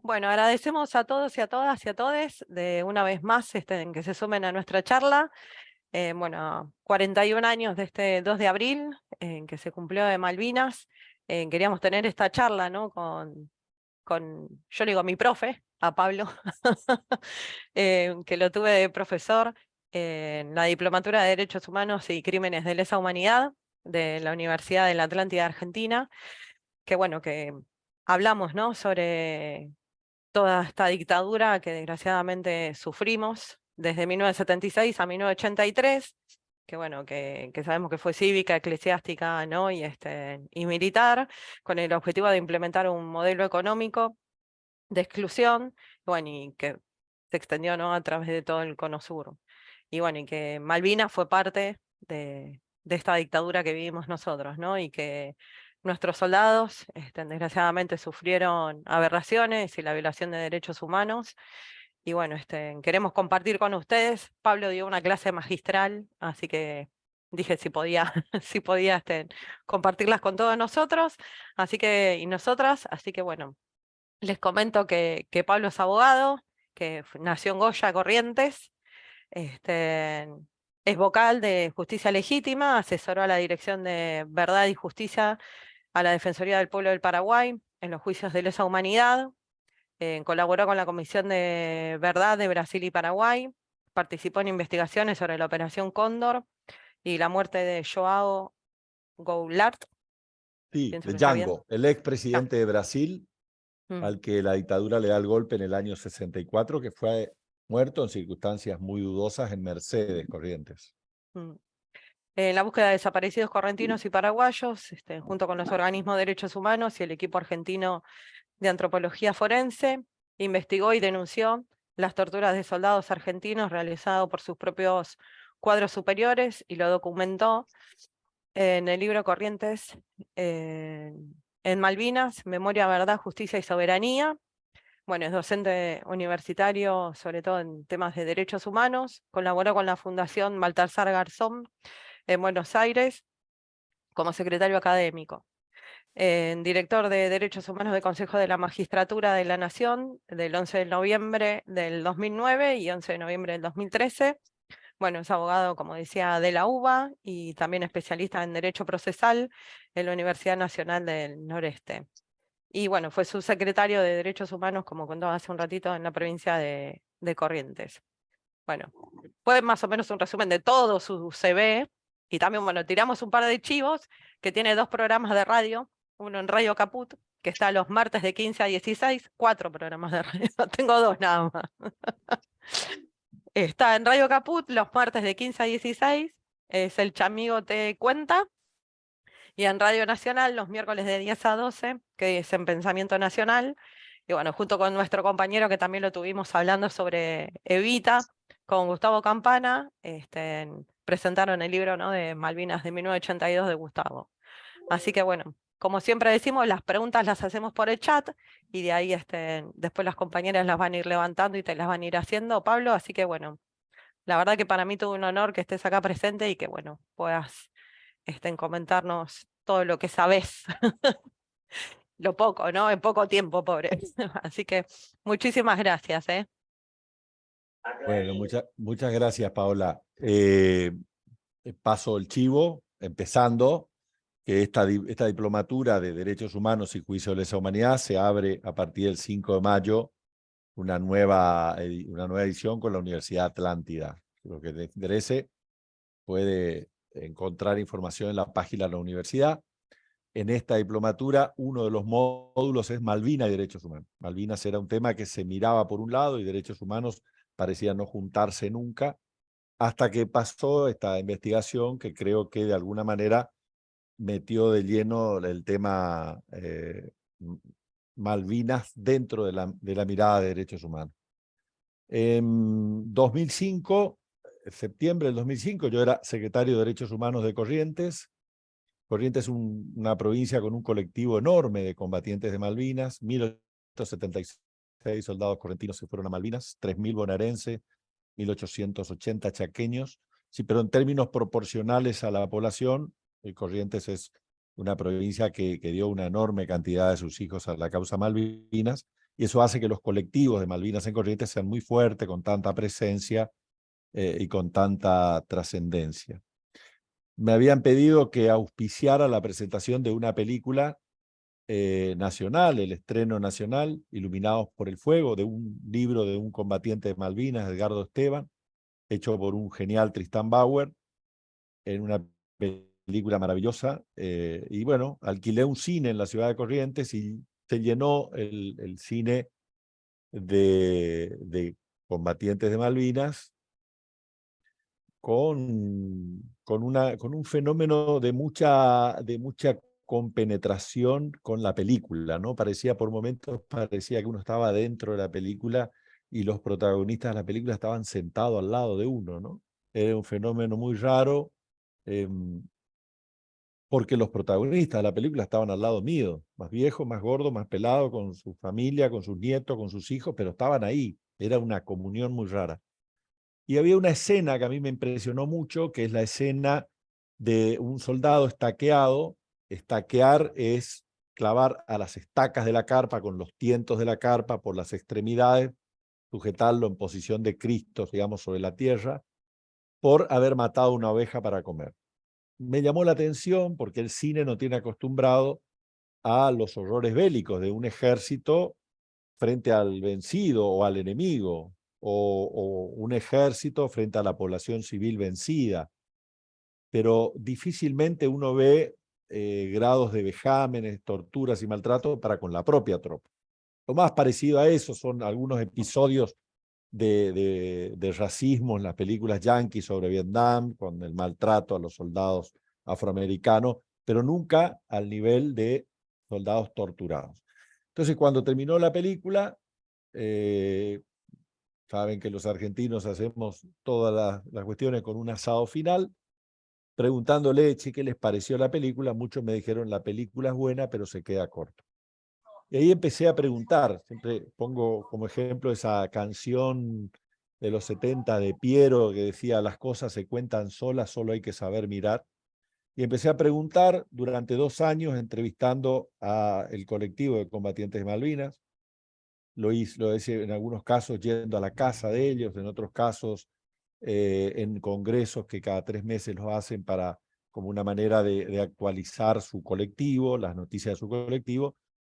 Bueno, agradecemos a todos y a todas y a todes de una vez más en que se sumen a nuestra charla. Bueno, 41 años de este 2 de abril, en que se cumplió de Malvinas. Queríamos tener esta charla, ¿no? Yo le digo a mi profe, a Pablo, que lo tuve de profesor en la Diplomatura de Derechos Humanos y Crímenes de Lesa Humanidad de la Universidad de la Atlántida Argentina, que bueno, que hablamos, ¿no? Sobre toda esta dictadura que desgraciadamente sufrimos desde 1976 a 1983, que bueno, que sabemos que fue cívica, eclesiástica, ¿no? Y militar, con el objetivo de implementar un modelo económico de exclusión, bueno, y que se extendió, ¿no? A través de todo el Cono Sur. Y bueno, y que Malvinas fue parte de esta dictadura que vivimos nosotros, ¿no? Y que nuestros soldados, desgraciadamente, sufrieron aberraciones y la violación de derechos humanos. Y bueno, queremos compartir con ustedes. Pablo dio una clase magistral, así que dije si podía, si podía compartirlas con todos nosotros, así que, y nosotras, así que bueno, les comento que Pablo es abogado, que nació en Goya, Corrientes, este, es vocal de Justicia Legítima, asesoró a la Dirección de Verdad y Justicia a la Defensoría del Pueblo del Paraguay en los juicios de lesa humanidad, colaboró con la Comisión de Verdad de Brasil y Paraguay, participó en investigaciones sobre la Operación Cóndor y la muerte de João Goulart, Sí, pienso de que está bien. Django, el Ah, expresidente de Brasil, mm, al que la dictadura le da el golpe en el año 64, que fue muerto en circunstancias muy dudosas en Mercedes, Corrientes. mm. En la búsqueda de desaparecidos correntinos y paraguayos, junto con los organismos de derechos humanos y el equipo argentino de antropología forense, investigó y denunció las torturas de soldados argentinos realizadas por sus propios cuadros superiores y lo documentó en el libro Corrientes en Malvinas, Memoria, Verdad, Justicia y Soberanía. Bueno, es docente universitario, sobre todo en temas de derechos humanos. Colaboró con la Fundación Baltasar Garzón en Buenos Aires como secretario académico. Director de Derechos Humanos del Consejo de la Magistratura de la Nación del 11 de noviembre del 2009 y 11 de noviembre del 2013. Bueno, es abogado, como decía, de la UBA y también especialista en Derecho Procesal en la Universidad Nacional del Noreste. Y bueno, fue subsecretario de Derechos Humanos, como contaba hace un ratito, en la provincia de Corrientes. Bueno, fue más o menos un resumen de todo su CV. Y también, bueno, tiramos un par de chivos, que tiene 2 programas de radio, uno en Radio Caput, que está los martes de 15 a 16, 4 programas de radio, tengo 2 nada más. Está en Radio Caput los martes de 15 a 16, es El Chamigo Te Cuenta, y en Radio Nacional los miércoles de 10 a 12, que es en Pensamiento Nacional. Y bueno, junto con nuestro compañero que también lo tuvimos hablando sobre Evita, con Gustavo Campana, presentaron el libro, ¿no? De Malvinas de 1982 de Gustavo. Así que bueno, como siempre decimos, las preguntas las hacemos por el chat y de ahí después las compañeras las van a ir levantando y te las van a ir haciendo, Pablo. Así que bueno, la verdad que para mí todo un honor que estés acá presente y que bueno, puedas comentarnos todo lo que sabes, lo poco, ¿no? En poco tiempo, pobre. Así que muchísimas gracias, ¿eh? Bueno, muchas gracias, Paola. Paso el chivo, empezando, que esta diplomatura de Derechos Humanos y Juicio de Lesa Humanidad se abre a partir del 5 de mayo, una nueva edición con la Universidad Atlántida. Lo que te interese puede encontrar información en la página de la universidad. En esta diplomatura, uno de los módulos es Malvinas y Derechos Humanos. Malvinas era un tema que se miraba por un lado y derechos humanos parecía no juntarse nunca, hasta que pasó esta investigación que creo que de alguna manera metió de lleno el tema Malvinas dentro de la mirada de derechos humanos. En 2005, septiembre del 2005, yo era secretario de Derechos Humanos de Corrientes. Corrientes es una provincia con un colectivo enorme de combatientes de Malvinas, 1.876 soldados correntinos se fueron a Malvinas, 3.000 bonaerenses, 1.880 chaqueños. Sí, pero en términos proporcionales a la población, Corrientes es una provincia que dio una enorme cantidad de sus hijos a la causa Malvinas y eso hace que los colectivos de Malvinas en Corrientes sean muy fuertes, con tanta presencia y con tanta trascendencia. Me habían pedido que auspiciara la presentación de una película nacional, el estreno nacional, Iluminados por el Fuego, de un libro de un combatiente de Malvinas, Edgardo Esteban, hecho por un genial Tristán Bauer, en una película maravillosa. Y bueno, alquilé un cine en la ciudad de Corrientes y se llenó el cine de combatientes de Malvinas con un fenómeno de mucha compenetración con la película, ¿no? Parecía por momentos, parecía que uno estaba dentro de la película y los protagonistas de la película estaban sentados al lado de uno, ¿no? Era un fenómeno muy raro, porque los protagonistas de la película estaban al lado mío, más viejos, más gordos, más pelados, con su familia, con sus nietos, con sus hijos, pero estaban ahí. Era una comunión muy rara. Y había una escena que a mí me impresionó mucho, que es la escena de un soldado estaqueado. Estaquear es clavar a las estacas de la carpa con los tientos de la carpa por las extremidades, sujetarlo en posición de Cristo, digamos, sobre la tierra, por haber matado una oveja para comer. Me llamó la atención porque el cine no tiene acostumbrado a los horrores bélicos de un ejército frente al vencido o al enemigo, o un ejército frente a la población civil vencida. Pero difícilmente uno ve grados de vejámenes, torturas y maltrato para con la propia tropa. Lo más parecido a eso son algunos episodios de racismo en las películas yanquis sobre Vietnam, con el maltrato a los soldados afroamericanos, pero nunca al nivel de soldados torturados. Entonces, cuando terminó la película, saben que los argentinos hacemos todas las cuestiones con un asado final, preguntándole, che, ¿qué les pareció la película? Muchos me dijeron, la película es buena, pero se queda corta. Y ahí empecé a preguntar, siempre pongo como ejemplo esa canción de los 70 de Piero que decía, las cosas se cuentan solas, solo hay que saber mirar. Y empecé a preguntar durante 2 años, entrevistando al colectivo de combatientes de Malvinas. Lo hice en algunos casos yendo a la casa de ellos, en otros casos en congresos que cada 3 meses los hacen para, como una manera de actualizar su colectivo, las noticias de su colectivo.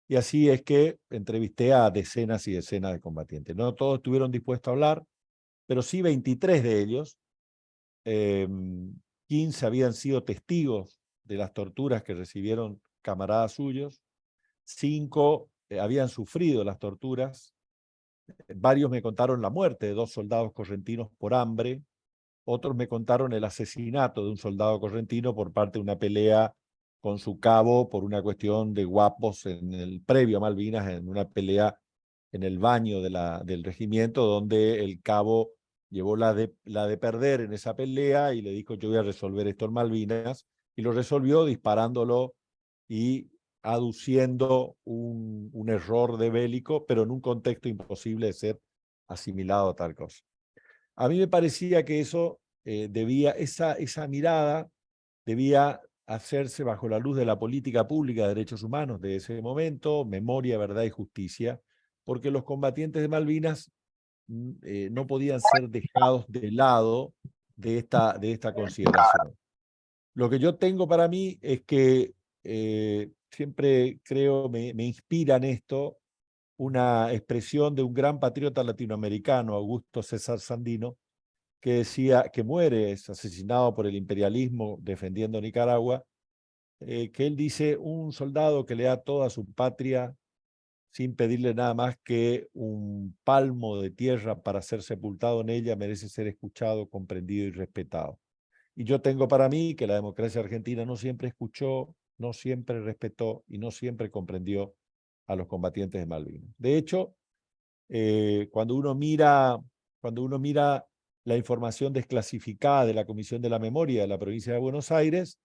Y así es que entrevisté a decenas y decenas de combatientes. No todos estuvieron dispuestos a hablar, pero sí 23 de ellos. 15 habían sido testigos de las torturas que recibieron camaradas suyos. 5 habían sufrido las torturas. Varios me contaron la muerte de 2 soldados correntinos por hambre. Otros me contaron el asesinato de un soldado correntino por parte de una pelea con su cabo por una cuestión de guapos en el previo a Malvinas, en una pelea en el baño del regimiento, donde el cabo llevó la de perder en esa pelea y le dijo, yo voy a resolver esto en Malvinas, y lo resolvió disparándolo y aduciendo un error de bélico, pero en un contexto imposible de ser asimilado a tal cosa. A mí me parecía que eso esa mirada debía hacerse bajo la luz de la política pública de derechos humanos de ese momento, memoria, verdad y justicia, porque los combatientes de Malvinas no podían ser dejados de lado de esta consideración. Lo que yo tengo para mí es que siempre creo, me inspira en esto una expresión de un gran patriota latinoamericano, Augusto César Sandino, que decía que muere, es asesinado por el imperialismo defendiendo Nicaragua, que él dice, un soldado que le da toda su patria sin pedirle nada más que un palmo de tierra para ser sepultado en ella, merece ser escuchado, comprendido y respetado. Y yo tengo para mí que la democracia argentina no siempre escuchó, no siempre respetó y no siempre comprendió a los combatientes de Malvinas. De hecho, cuando uno mira la información desclasificada de la Comisión de la Memoria de la provincia de Buenos Aires,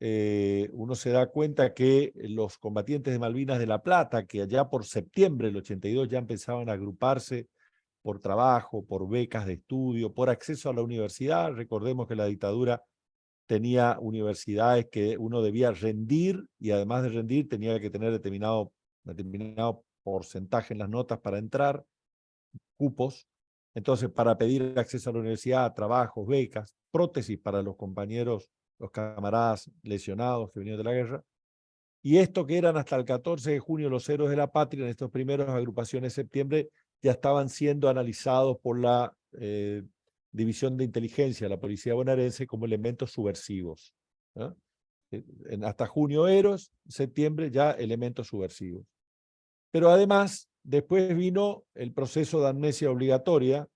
uno se da cuenta que los combatientes de Malvinas de La Plata, que allá por septiembre del 82 ya empezaban a agruparse por trabajo, por becas de estudio, por acceso a la universidad. Recordemos que la dictadura tenía universidades que uno debía rendir y además de rendir tenía que tener determinado porcentaje en las notas para entrar, cupos. Entonces, para pedir acceso a la universidad, trabajos, becas, prótesis para los compañeros, los camaradas lesionados que venían de la guerra. Y esto que eran hasta el 14 de junio los héroes de la patria, en estos primeros agrupaciones de septiembre, ya estaban siendo analizados por la División de Inteligencia, la Policía Bonaerense, como elementos subversivos. ¿No? Hasta junio héroes, septiembre ya elementos subversivos. Pero además, después vino el proceso de amnesia obligatoria,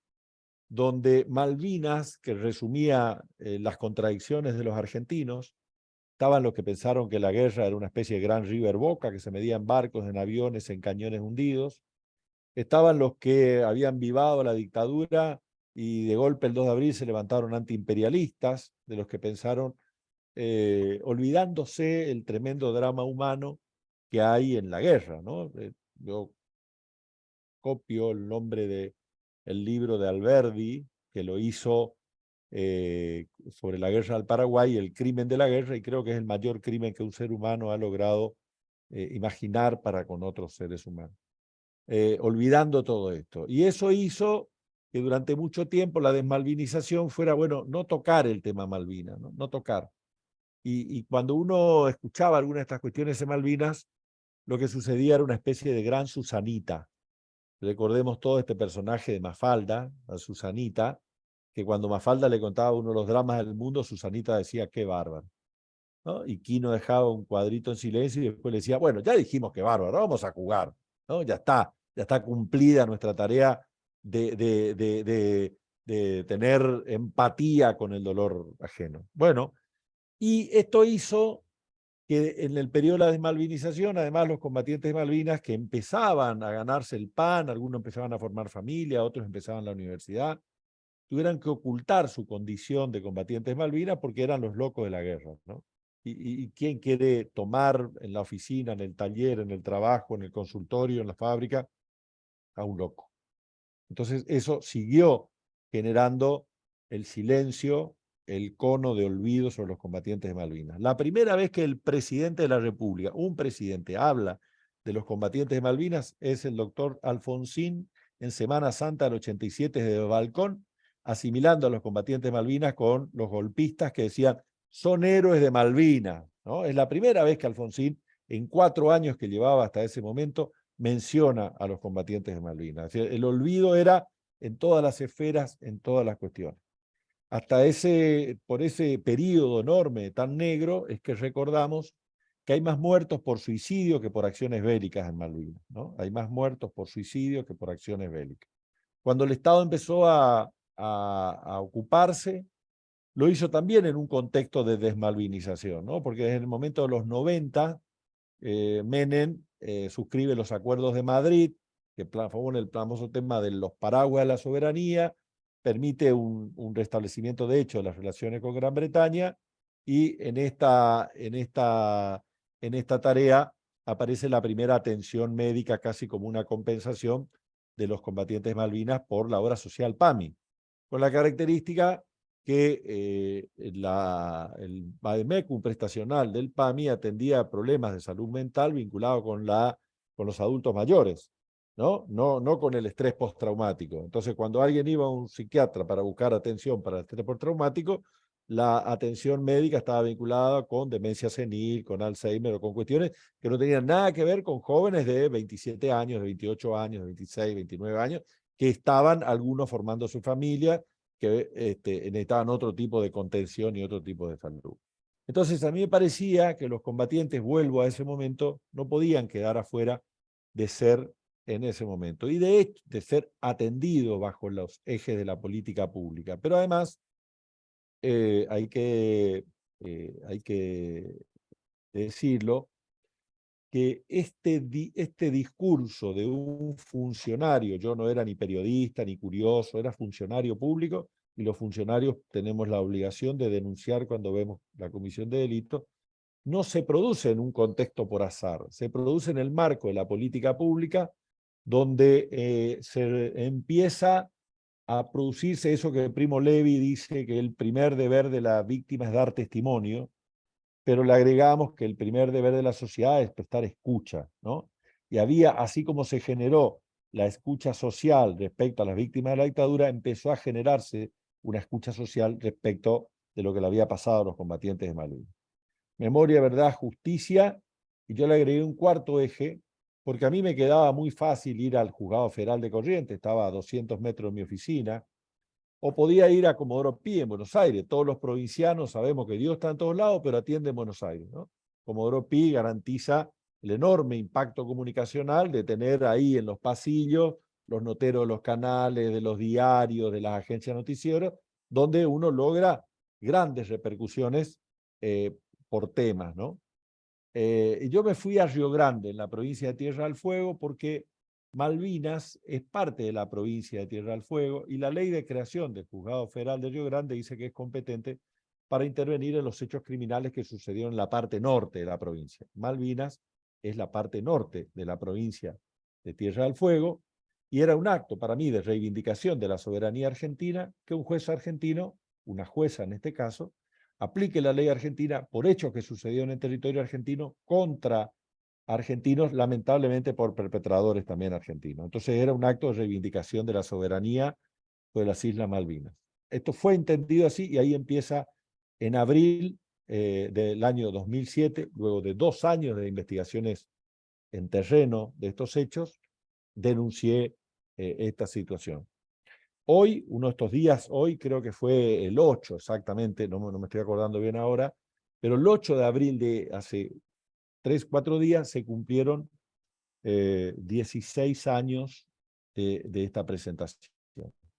donde Malvinas, que resumía las contradicciones de los argentinos, estaban los que pensaron que la guerra era una especie de gran River Boca, que se medía en barcos, en aviones, en cañones hundidos. Estaban los que habían vivado la dictadura y de golpe el 2 de abril se levantaron antiimperialistas, de los que pensaron, olvidándose el tremendo drama humano que hay en la guerra, ¿no? Yo copio el nombre del libro de Alberdi, que lo hizo sobre la guerra del Paraguay, el crimen de la guerra, y creo que es el mayor crimen que un ser humano ha logrado imaginar para con otros seres humanos. Olvidando todo esto. Y eso hizo que durante mucho tiempo la desmalvinización fuera, bueno, no tocar el tema Malvinas, no tocar. Y cuando uno escuchaba algunas de estas cuestiones de Malvinas, lo que sucedía era una especie de gran Susanita. Recordemos todo este personaje de Mafalda, a Susanita, que cuando Mafalda le contaba uno de los dramas del mundo, Susanita decía, qué bárbaro, ¿no? Y Quino dejaba un cuadrito en silencio y después le decía, bueno, ya dijimos que bárbaro, vamos a jugar, ¿no? Ya está cumplida nuestra tarea de tener empatía con el dolor ajeno. Bueno, y esto hizo que en el periodo de la desmalvinización, además los combatientes de Malvinas que empezaban a ganarse el pan, algunos empezaban a formar familia, otros empezaban la universidad, tuvieran que ocultar su condición de combatientes de Malvinas porque eran los locos de la guerra, ¿no? Y quién quiere tomar en la oficina, en el taller, en el trabajo, en el consultorio, en la fábrica, a un loco. Entonces eso siguió generando el silencio, el cono de olvido sobre los combatientes de Malvinas. La primera vez que el presidente de la República, un presidente, habla de los combatientes de Malvinas es el doctor Alfonsín en Semana Santa del 87 desde el balcón, asimilando a los combatientes de Malvinas con los golpistas que decían son héroes de Malvinas, ¿no? Es la primera vez que Alfonsín, en 4 años que llevaba hasta ese momento, menciona a los combatientes de Malvinas. Es decir, el olvido era en todas las esferas, en todas las cuestiones. Por ese periodo enorme, tan negro, es que recordamos que hay más muertos por suicidio que por acciones bélicas en Malvinas, ¿no? Hay más muertos por suicidio que por acciones bélicas. Cuando el Estado empezó a ocuparse, lo hizo también en un contexto de desmalvinización, ¿no? Porque desde el momento de los 90, Menem suscribe los acuerdos de Madrid, que favor el famoso tema de los paraguas de la soberanía, permite un restablecimiento de hecho de las relaciones con Gran Bretaña, y en esta tarea aparece la primera atención médica casi como una compensación de los combatientes de Malvinas por la obra social PAMI, con la característica que el vademecum prestacional del PAMI atendía problemas de salud mental vinculados con los adultos mayores, no con el estrés postraumático. Entonces, cuando alguien iba a un psiquiatra para buscar atención para el estrés postraumático, la atención médica estaba vinculada con demencia senil, con Alzheimer o con cuestiones que no tenían nada que ver con jóvenes de 27 años, de 28 años, de 26, 29 años, que estaban algunos formando su familia, que necesitaban otro tipo de contención y otro tipo de salud. Entonces a mí me parecía que los combatientes, vuelvo a ese momento, no podían quedar afuera de ser en ese momento y de hecho de ser atendidos bajo los ejes de la política pública. Pero además hay que decirlo, que este discurso de un funcionario, yo no era ni periodista ni curioso, era funcionario público, y los funcionarios tenemos la obligación de denunciar cuando vemos la comisión de delito, no se produce en un contexto por azar, se produce en el marco de la política pública, donde se empieza a producirse eso que Primo Levi dice que el primer deber de la víctima es dar testimonio, pero le agregamos que el primer deber de la sociedad es prestar escucha, ¿no? Y había, así como se generó la escucha social respecto a las víctimas de la dictadura, empezó a generarse una escucha social respecto de lo que le había pasado a los combatientes de Malvinas. Memoria, verdad, justicia, y yo le agregué un cuarto eje, porque a mí me quedaba muy fácil ir al Juzgado Federal de Corrientes, estaba a 200 metros de mi oficina, o podía ir a Comodoro Pi en Buenos Aires. Todos los provincianos sabemos que Dios está en todos lados, pero atiende en Buenos Aires, ¿no? Comodoro Pi garantiza el enorme impacto comunicacional de tener ahí en los pasillos los noteros de los canales, de los diarios, de las agencias noticieros, donde uno logra grandes repercusiones por temas, ¿no? Y yo me fui a Río Grande, en la provincia de Tierra del Fuego, porque Malvinas es parte de la provincia de Tierra del Fuego y la ley de creación del Juzgado Federal de Río Grande dice que es competente para intervenir en los hechos criminales que sucedieron en la parte norte de la provincia. Malvinas es la parte norte de la provincia de Tierra del Fuego y era un acto para mí de reivindicación de la soberanía argentina que un juez argentino, una jueza en este caso, aplique la ley argentina por hechos que sucedieron en territorio argentino contra argentinos, lamentablemente por perpetradores también argentinos. Entonces era un acto de reivindicación de la soberanía de las Islas Malvinas. Esto fue entendido así y ahí empieza en abril del año 2007, luego de 2 años de investigaciones en terreno de estos hechos, denuncié esta situación. Hoy, uno de estos días, hoy creo que fue el 8 exactamente, no me estoy acordando bien ahora, pero el 8 de abril de hace 3, 4 días se cumplieron 16 años de esta presentación.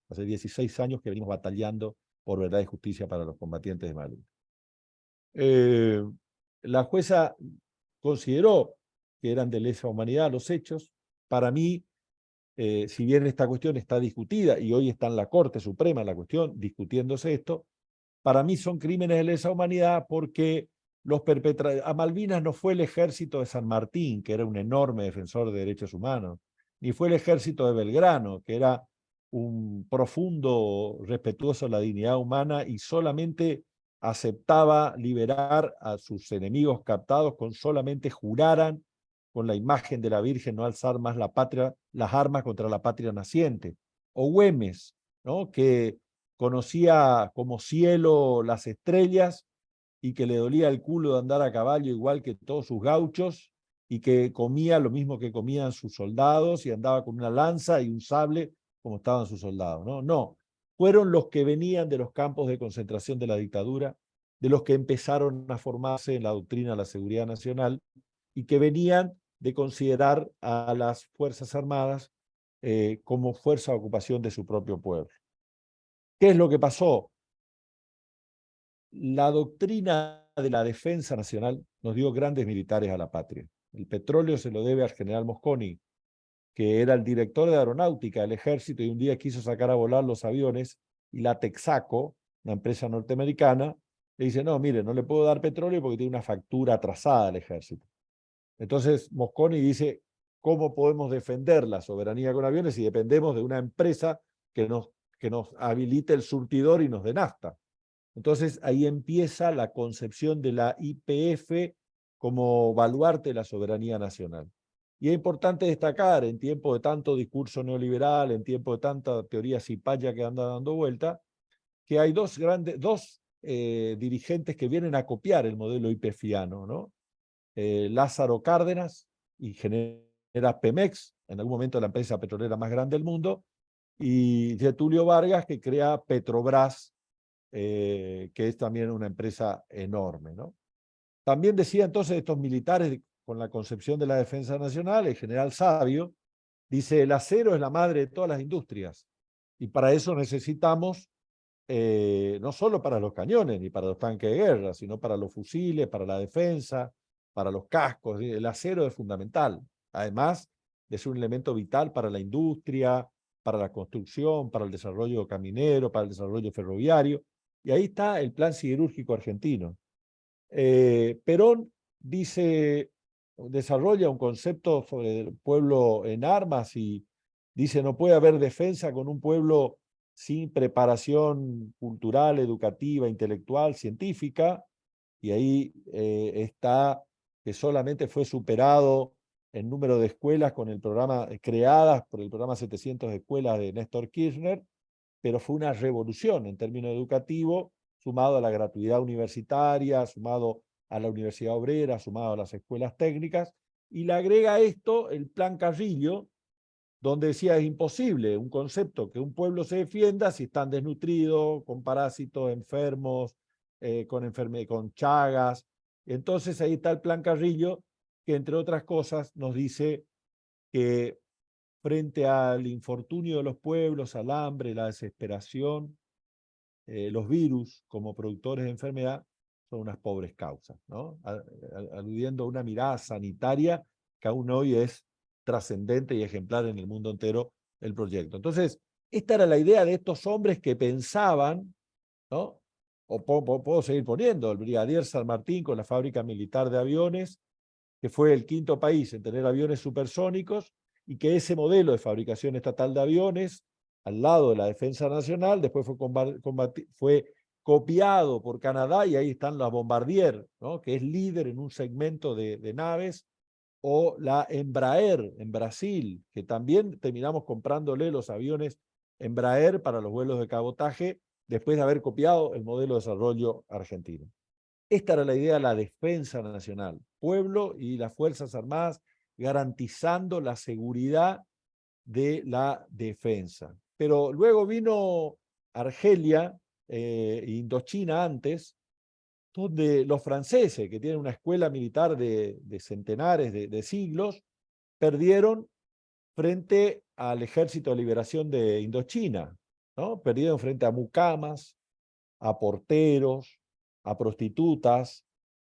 Hace 16 años que venimos batallando por verdad y justicia para los combatientes de Malvinas. La jueza consideró que eran de lesa humanidad los hechos. Para mí, si bien esta cuestión está discutida y hoy está en la Corte Suprema la cuestión discutiéndose esto, para mí son crímenes de lesa humanidad porque los perpetradores, a Malvinas no fue el ejército de San Martín, que era un enorme defensor de derechos humanos, ni fue el ejército de Belgrano, que era un profundo respetuoso de la dignidad humana y solamente aceptaba liberar a sus enemigos captados con solamente juraran con la imagen de la Virgen no alzar más la patria, las armas contra la patria naciente. O Güemes, ¿no? Que conocía como cielo las estrellas y que le dolía el culo de andar a caballo igual que todos sus gauchos y que comía lo mismo que comían sus soldados y andaba con una lanza y un sable como estaban sus soldados. No, no. Fueron los que venían de los campos de concentración de la dictadura, de los que empezaron a formarse en la doctrina de la seguridad nacional y que venían de considerar a las Fuerzas Armadas como fuerza de ocupación de su propio pueblo. ¿Qué es lo que pasó? La doctrina de la defensa nacional nos dio grandes militares a la patria. El petróleo se lo debe al general Mosconi, que era el director de aeronáutica del ejército y un día quiso sacar a volar los aviones y la Texaco, una empresa norteamericana, le dice, no, mire, no le puedo dar petróleo porque tiene una factura atrasada al ejército. Entonces Mosconi dice, ¿cómo podemos defender la soberanía con aviones si dependemos de una empresa que nos habilite el surtidor y nos dé nafta? Entonces ahí empieza la concepción de la YPF como baluarte de la soberanía nacional. Y es importante destacar, en tiempo de tanto discurso neoliberal, en tiempo de tanta teoría cipaya que anda dando vuelta, que hay dos dirigentes que vienen a copiar el modelo YPFiano, ¿no? Lázaro Cárdenas y genera Pemex, en algún momento la empresa petrolera más grande del mundo, y Getúlio Vargas, que crea Petrobras, que es también una empresa enorme, ¿no? También decía entonces estos militares con la concepción de la defensa nacional, el general Sabio, dice, el acero es la madre de todas las industrias y para eso necesitamos no solo para los cañones ni para los tanques de guerra, sino para los fusiles, para la defensa, para los cascos. El acero es fundamental, además de ser un elemento vital para la industria, para la construcción, para el desarrollo caminero, para el desarrollo ferroviario. Y ahí está el plan siderúrgico argentino. Perón desarrolla un concepto sobre el pueblo en armas y dice no puede haber defensa con un pueblo sin preparación cultural, educativa, intelectual, científica, y ahí está que solamente fue superado el número de escuelas con el programa, creadas por el programa 700 escuelas de Néstor Kirchner, pero fue una revolución en términos educativos, sumado a la gratuidad universitaria, sumado a la universidad obrera, sumado a las escuelas técnicas, y le agrega a esto el Plan Carrillo, donde decía es imposible un concepto que un pueblo se defienda si están desnutridos, con parásitos, enfermos, con chagas. Entonces ahí está el Plan Carrillo, que entre otras cosas nos dice que frente al infortunio de los pueblos, al hambre, la desesperación, los virus como productores de enfermedad son unas pobres causas, ¿no? Aludiendo a una mirada sanitaria que aún hoy es trascendente y ejemplar en el mundo entero el proyecto. Entonces, esta era la idea de estos hombres que pensaban, ¿no? O puedo seguir poniendo, el brigadier San Martín con la fábrica militar de aviones, que fue el quinto país en tener aviones supersónicos, y que ese modelo de fabricación estatal de aviones, al lado de la defensa nacional, después fue copiado por Canadá, y ahí están las Bombardier, ¿no? Que es líder en un segmento de naves, o la Embraer en Brasil, que también terminamos comprándole los aviones Embraer para los vuelos de cabotaje, después de haber copiado el modelo de desarrollo argentino. Esta era la idea de la defensa nacional, pueblo y las Fuerzas Armadas garantizando la seguridad de la defensa. Pero luego vino Argelia, Indochina antes, donde los franceses, que tienen una escuela militar de centenares de siglos, perdieron frente al Ejército de Liberación de Indochina, ¿no? Perdieron frente a mucamas, a porteros, a prostitutas,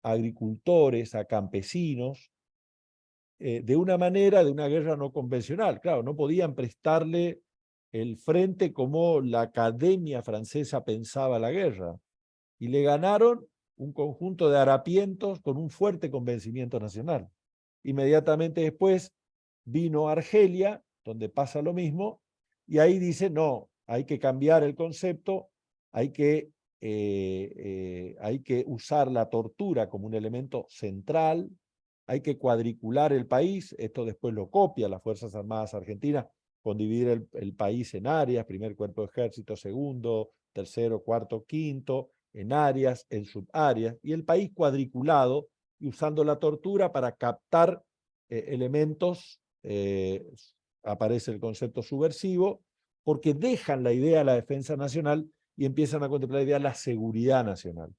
a agricultores, a campesinos, de una manera de una guerra no convencional. Claro, no podían prestarle el frente como la Academia Francesa pensaba la guerra, y le ganaron un conjunto de harapientos con un fuerte convencimiento nacional. Inmediatamente después vino Argelia, donde pasa lo mismo, y ahí dice, no, hay que cambiar el concepto, hay que usar la tortura como un elemento central, hay que cuadricular el país. Esto después lo copia las Fuerzas Armadas Argentinas, con dividir el país en áreas, primer cuerpo de ejército, segundo, tercero, cuarto, quinto, en áreas, en subáreas, y el país cuadriculado, y usando la tortura para captar elementos, aparece el concepto subversivo, porque dejan la idea de la defensa nacional y empiezan a contemplar la idea de la seguridad nacional.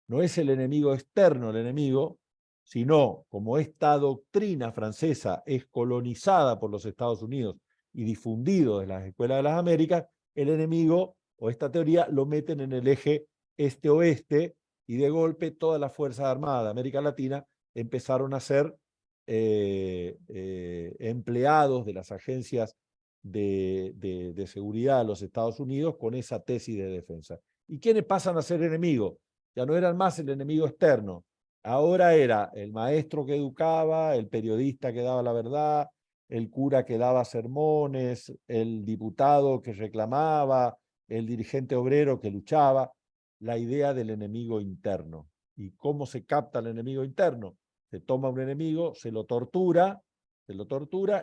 No es el enemigo externo el enemigo, sino como esta doctrina francesa es colonizada por los Estados Unidos y difundido de las escuelas de las Américas, el enemigo o esta teoría lo meten en el eje este-oeste, y de golpe todas las Fuerzas Armadas de América Latina empezaron a ser empleados de las agencias de seguridad de los Estados Unidos con esa tesis de defensa. ¿Y quiénes pasan a ser enemigos? Ya no eran más el enemigo externo, ahora era el maestro que educaba, el periodista que daba la verdad, el cura que daba sermones, el diputado que reclamaba, el dirigente obrero que luchaba. La idea del enemigo interno. ¿Y cómo se capta el enemigo interno? Se toma un enemigo, se lo tortura,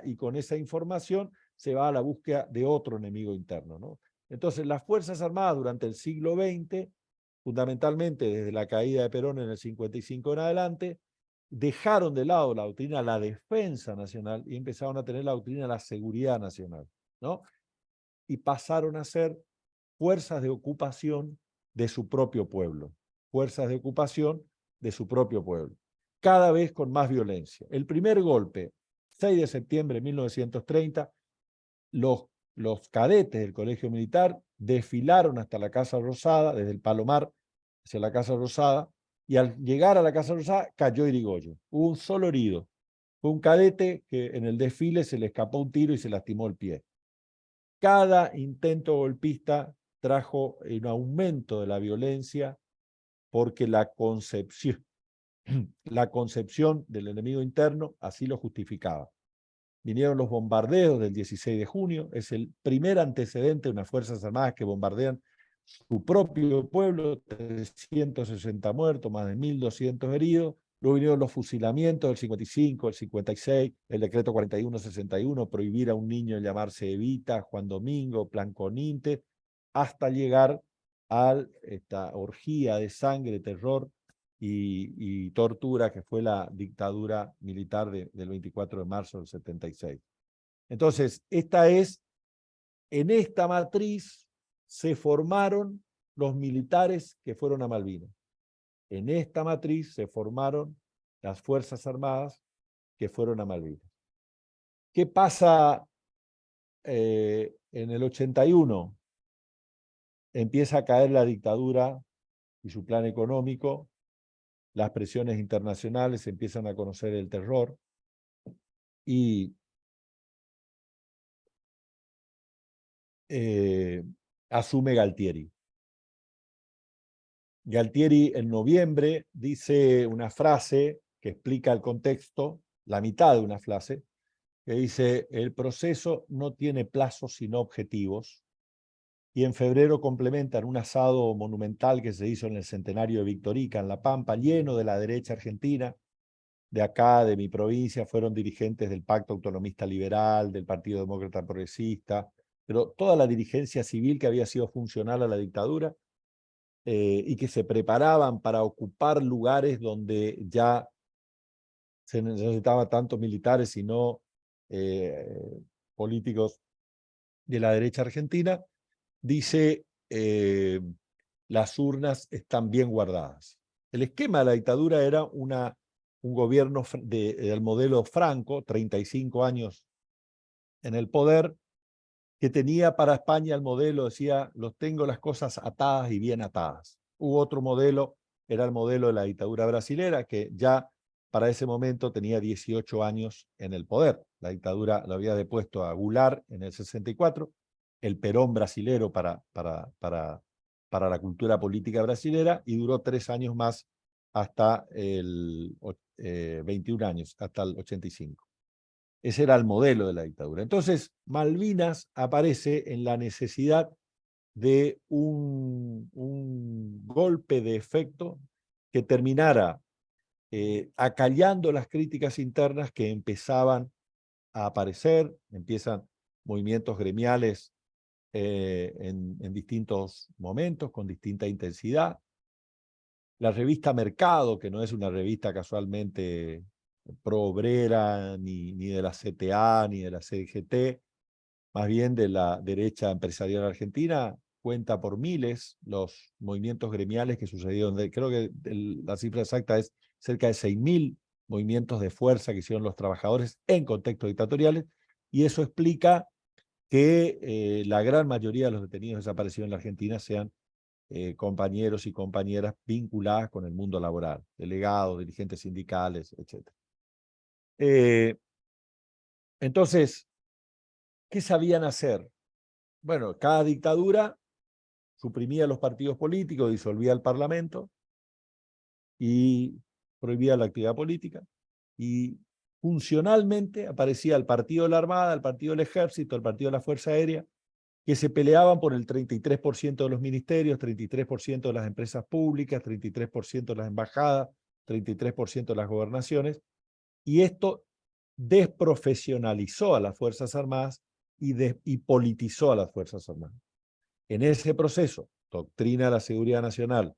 y con esa información se va a la búsqueda de otro enemigo interno, ¿no? Entonces, las Fuerzas Armadas durante el siglo XX, fundamentalmente desde la caída de Perón en el 55 en adelante, dejaron de lado la doctrina de la defensa nacional y empezaron a tener la doctrina de la seguridad nacional, ¿no? Y pasaron a ser fuerzas de ocupación de su propio pueblo, fuerzas de ocupación de su propio pueblo, cada vez con más violencia. El primer golpe, 6 de septiembre de 1930, los cadetes del Colegio Militar desfilaron hasta la Casa Rosada, desde el Palomar hacia la Casa Rosada, y al llegar a la Casa Rosada cayó Irigoyen. Hubo un solo herido. Fue un cadete que en el desfile se le escapó un tiro y se lastimó el pie. Cada intento golpista trajo un aumento de la violencia, porque la concepción del enemigo interno así lo justificaba. Vinieron los bombardeos del 16 de junio, es el primer antecedente de unas Fuerzas Armadas que bombardean su propio pueblo, 360 muertos, más de 1.200 heridos, Luego vinieron los fusilamientos del 55, el 56, el decreto 4161, prohibir a un niño llamarse Evita, Juan Domingo, Plan Coninte, hasta llegar a esta orgía de sangre, terror y tortura que fue la dictadura militar del 24 de marzo del 76. Entonces, en esta matriz se formaron los militares que fueron a Malvinas. En esta matriz se formaron las Fuerzas Armadas que fueron a Malvinas. ¿Qué pasa en el 81? Empieza a caer la dictadura y su plan económico, las presiones internacionales, empiezan a conocer el terror y asume Galtieri. Galtieri en noviembre dice una frase que explica el contexto, la mitad de una frase, que dice: el proceso no tiene plazos sino objetivos. Y en febrero complementan un asado monumental que se hizo en el centenario de Victorica, en La Pampa, lleno de la derecha argentina, de acá, de mi provincia, fueron dirigentes del Pacto Autonomista Liberal, del Partido Demócrata Progresista, pero toda la dirigencia civil que había sido funcional a la dictadura, y que se preparaban para ocupar lugares donde ya se necesitaban tantos militares, sino políticos de la derecha argentina, dice: las urnas están bien guardadas. El esquema de la dictadura era un gobierno del modelo Franco, 35 años en el poder, que tenía para España el modelo, decía: los tengo las cosas atadas y bien atadas. Hubo otro modelo, era el modelo de la dictadura brasilera, que ya para ese momento tenía 18 años en el poder. La dictadura lo había depuesto a Goulart en el 64, el Perón brasilero para la cultura política brasilera, y duró 3 años más hasta 21 años, hasta el 85. Ese era el modelo de la dictadura. Entonces, Malvinas aparece en la necesidad de un golpe de efecto que terminara acallando las críticas internas que empezaban a aparecer. Empiezan movimientos gremiales en distintos momentos, con distinta intensidad. La revista Mercado, que no es una revista casualmente pro-obrera, ni de la CTA, ni de la CGT, más bien de la derecha empresarial argentina, cuenta por miles los movimientos gremiales que sucedieron. Creo que la cifra exacta es cerca de 6.000 movimientos de fuerza que hicieron los trabajadores en contextos dictatoriales, y eso explica que la gran mayoría de los detenidos desaparecidos en la Argentina sean compañeros y compañeras vinculadas con el mundo laboral, delegados, dirigentes sindicales, etc. Entonces, ¿qué sabían hacer? Bueno, cada dictadura suprimía los partidos políticos, disolvía el Parlamento y prohibía la actividad política. Y funcionalmente aparecía el partido de la Armada, el partido del Ejército, el partido de la Fuerza Aérea, que se peleaban por el 33% de los ministerios, 33% de las empresas públicas, 33% de las embajadas, 33% de las gobernaciones, y esto desprofesionalizó a las Fuerzas Armadas y politizó a las Fuerzas Armadas. En ese proceso, doctrina de la seguridad nacional,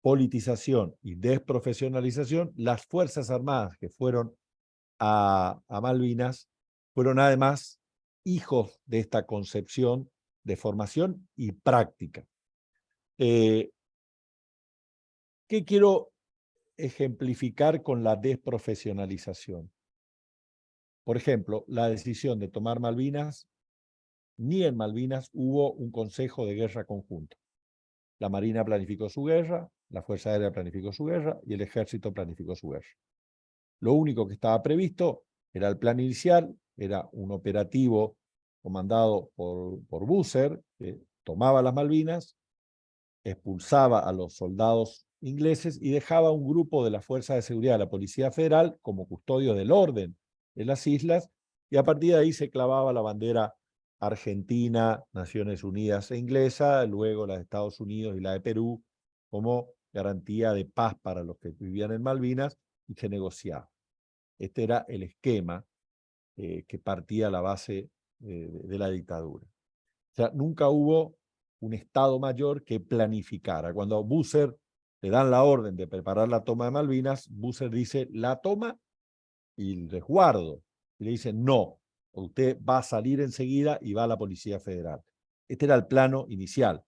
politización y desprofesionalización, las Fuerzas Armadas que fueron a Malvinas fueron además hijos de esta concepción de formación y práctica. ¿Qué quiero ejemplificar con la desprofesionalización? Por ejemplo, la decisión de tomar Malvinas. Ni en Malvinas hubo un consejo de guerra conjunto. La Marina planificó su guerra, la Fuerza Aérea planificó su guerra y el Ejército planificó su guerra. Lo único que estaba previsto era el plan inicial, era un operativo comandado por Busser, que tomaba las Malvinas, expulsaba a los soldados ingleses y dejaba un grupo de la Fuerza de Seguridad de la Policía Federal como custodio del orden de las islas, y a partir de ahí se clavaba la bandera Argentina, Naciones Unidas e inglesa, luego la de Estados Unidos y la de Perú, como garantía de paz para los que vivían en Malvinas, y se negociaba. Este era el esquema que partía a la base de la dictadura. O sea, nunca hubo un Estado Mayor que planificara. Cuando a Busser le dan la orden de preparar la toma de Malvinas, Busser dice la toma y el resguardo. Y le dicen, no, usted va a salir enseguida y va a la Policía Federal. Este era el plano inicial.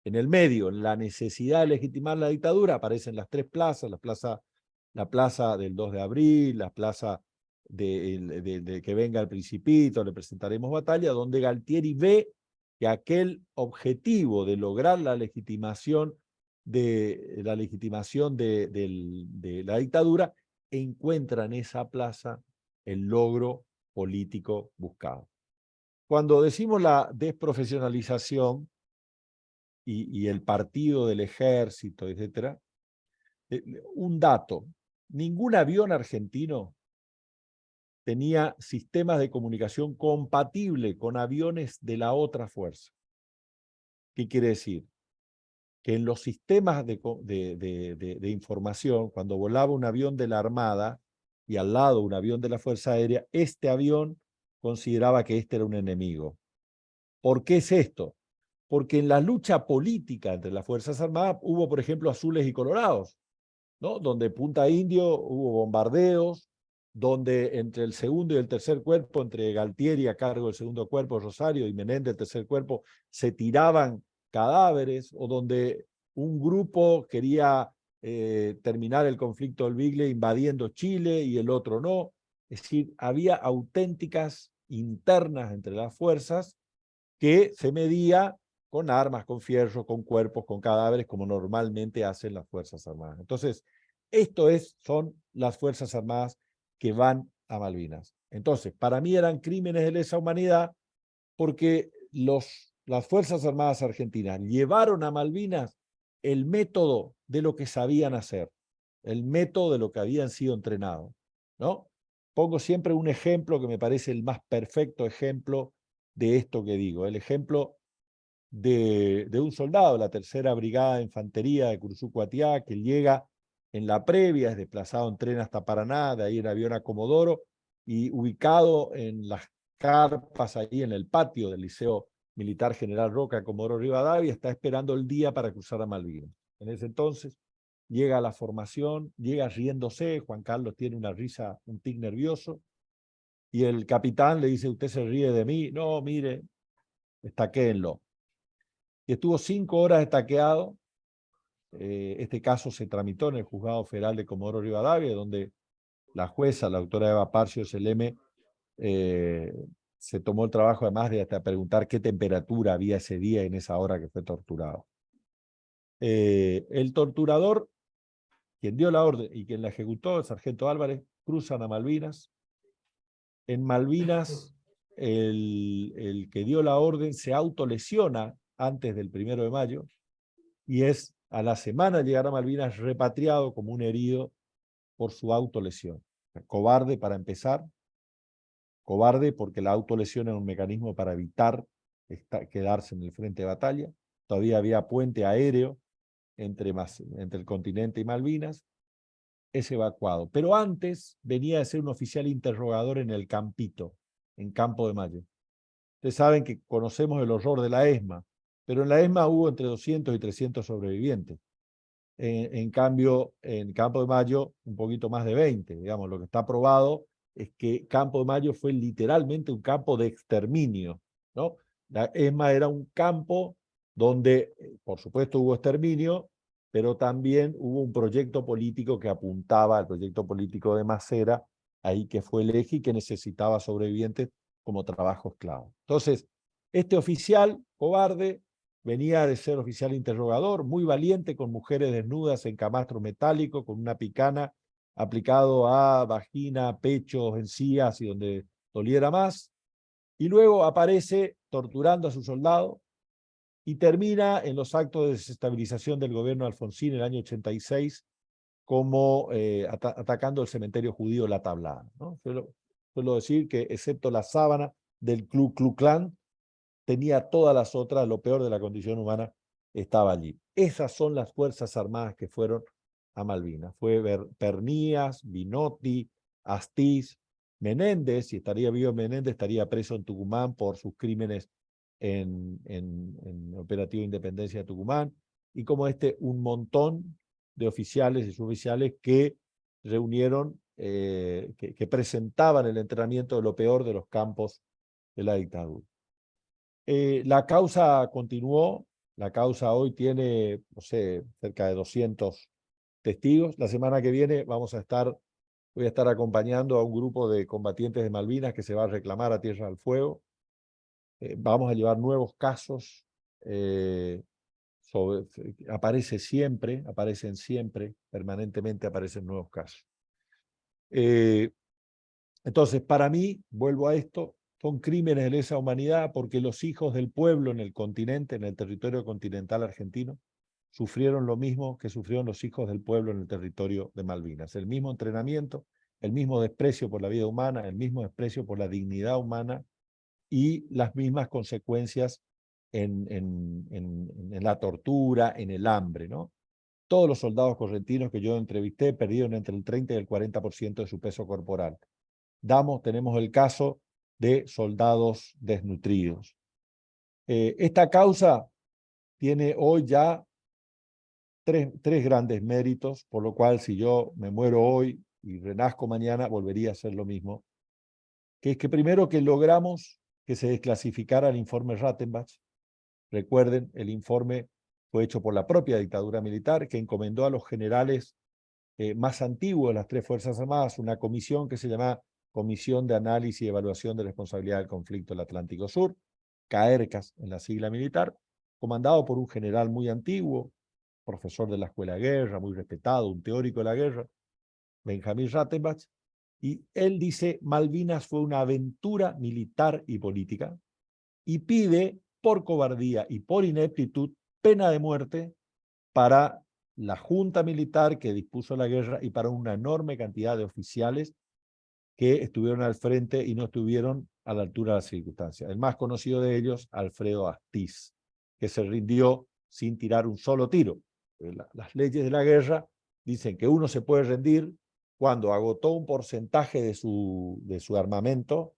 En el medio, en la necesidad de legitimar la dictadura, aparecen las tres plazas, la plaza del 2 de abril, la plaza de que venga el Principito, le presentaremos batalla, donde Galtieri ve que aquel objetivo de lograr la legitimación de la dictadura encuentra en esa plaza el logro político buscado. Cuando decimos la desprofesionalización y el partido del ejército, etc., un dato, ningún avión argentino tenía sistemas de comunicación compatible con aviones de la otra fuerza. ¿Qué quiere decir? Que en los sistemas de información, cuando volaba un avión de la Armada y al lado un avión de la Fuerza Aérea, este avión consideraba que este era un enemigo. ¿Por qué es esto? Porque en la lucha política entre las Fuerzas Armadas hubo, por ejemplo, azules y colorados, ¿no? Donde Punta Indio hubo bombardeos, donde entre el segundo y el tercer cuerpo, entre Galtieri a cargo del segundo cuerpo, Rosario, y Menéndez, el tercer cuerpo, se tiraban cadáveres, o donde un grupo quería terminar el conflicto del Bigle invadiendo Chile y el otro no. Es decir, había auténticas internas entre las fuerzas que se medía con armas, con fierros, con cuerpos, con cadáveres, como normalmente hacen las Fuerzas Armadas. Entonces, son las Fuerzas Armadas que van a Malvinas. Entonces, para mí eran crímenes de lesa humanidad porque las Fuerzas Armadas argentinas llevaron a Malvinas el método de lo que sabían hacer, el método de lo que habían sido entrenados, ¿no? Pongo siempre un ejemplo que me parece el más perfecto ejemplo de esto que digo, el ejemplo de un soldado, la tercera brigada de infantería de Curuzucuatiá, que llega en la previa, es desplazado en tren hasta Paraná, de ahí en avión a Comodoro, y ubicado en las carpas ahí en el patio del Liceo Militar General Roca, Comodoro Rivadavia, está esperando el día para cruzar a Malvinas. En ese entonces llega a la formación, llega riéndose, Juan Carlos tiene una risa, un tic nervioso, y el capitán le dice, ¿usted se ríe de mí? No, mire, estaquéenlo. Y estuvo 5 horas estaqueado. Este caso se tramitó en el Juzgado Federal de Comodoro Rivadavia, donde la jueza, la doctora Eva Parcio Seleme, se tomó el trabajo además de hasta preguntar qué temperatura había ese día en esa hora que fue torturado. El torturador, quien dio la orden y quien la ejecutó, el sargento Álvarez, cruzan a Malvinas. En Malvinas, el que dio la orden se autolesiona antes del 1 de mayo y es a la semana de llegar a Malvinas repatriado como un herido por su autolesión. Cobarde para empezar, cobarde porque la autolesión era un mecanismo para evitar quedarse en el frente de batalla. Todavía había puente aéreo entre el continente y Malvinas. Es evacuado. Pero antes venía de ser un oficial interrogador en el Campito, en Campo de Mayo. Ustedes saben que conocemos el horror de la ESMA, pero en la ESMA hubo entre 200 y 300 sobrevivientes. En cambio, en Campo de Mayo, un poquito más de 20. Digamos, lo que está probado es que Campo de Mayo fue literalmente un campo de exterminio, ¿no? La ESMA era un campo donde, por supuesto, hubo exterminio, pero también hubo un proyecto político que apuntaba al proyecto político de Macera, ahí que fue el eje y que necesitaba sobrevivientes como trabajo esclavo. Entonces, este oficial cobarde venía de ser oficial interrogador, muy valiente, con mujeres desnudas en camastro metálico, con una picana aplicado a vagina, pechos, encías y donde doliera más. Y luego aparece torturando a su soldado y termina en los actos de desestabilización del gobierno de Alfonsín en el año 86 como atacando el cementerio judío La Tablada, ¿no? Suelo decir que excepto la sábana del Ku Klux Klan, tenía todas las otras, lo peor de la condición humana, estaba allí. Esas son las Fuerzas Armadas que fueron a Malvinas. Fue Pernías, Binotti, Astiz, Menéndez, si estaría vivo Menéndez, estaría preso en Tucumán por sus crímenes en Operativo Independencia de Tucumán, y como un montón de oficiales y suboficiales que reunieron, que presentaban el entrenamiento de lo peor de los campos de la dictadura. La causa continuó, la causa hoy tiene, no sé, cerca de 200 testigos. La semana que viene voy a estar acompañando a un grupo de combatientes de Malvinas que se va a reclamar a Tierra del Fuego. Vamos a llevar nuevos casos, aparecen siempre, permanentemente aparecen nuevos casos. Entonces, para mí, vuelvo a esto, son crímenes de lesa humanidad porque los hijos del pueblo en el continente, en el territorio continental argentino, sufrieron lo mismo que sufrieron los hijos del pueblo en el territorio de Malvinas. El mismo entrenamiento, el mismo desprecio por la vida humana, el mismo desprecio por la dignidad humana y las mismas consecuencias en la tortura, en el hambre, ¿no? Todos los soldados correntinos que yo entrevisté perdieron entre el 30 y el 40% de su peso corporal. Tenemos el caso de soldados desnutridos. Esta causa tiene hoy ya tres grandes méritos, por lo cual si yo me muero hoy y renazco mañana, volvería a hacer lo mismo, que es que primero que logramos que se desclasificara el informe Rattenbach. Recuerden, el informe fue hecho por la propia dictadura militar, que encomendó a los generales más antiguos de las tres Fuerzas Armadas una comisión que se llama Comisión de Análisis y Evaluación de Responsabilidad del Conflicto del Atlántico Sur, CAERCAS en la sigla militar, comandado por un general muy antiguo, profesor de la Escuela de Guerra, muy respetado, un teórico de la guerra, Benjamín Rattenbach, y él dice: Malvinas fue una aventura militar y política, y pide por cobardía y por ineptitud pena de muerte para la junta militar que dispuso la guerra y para una enorme cantidad de oficiales que estuvieron al frente y no estuvieron a la altura de las circunstancias. El más conocido de ellos, Alfredo Astiz, que se rindió sin tirar un solo tiro. Las leyes de la guerra dicen que uno se puede rendir cuando agotó un porcentaje de su armamento,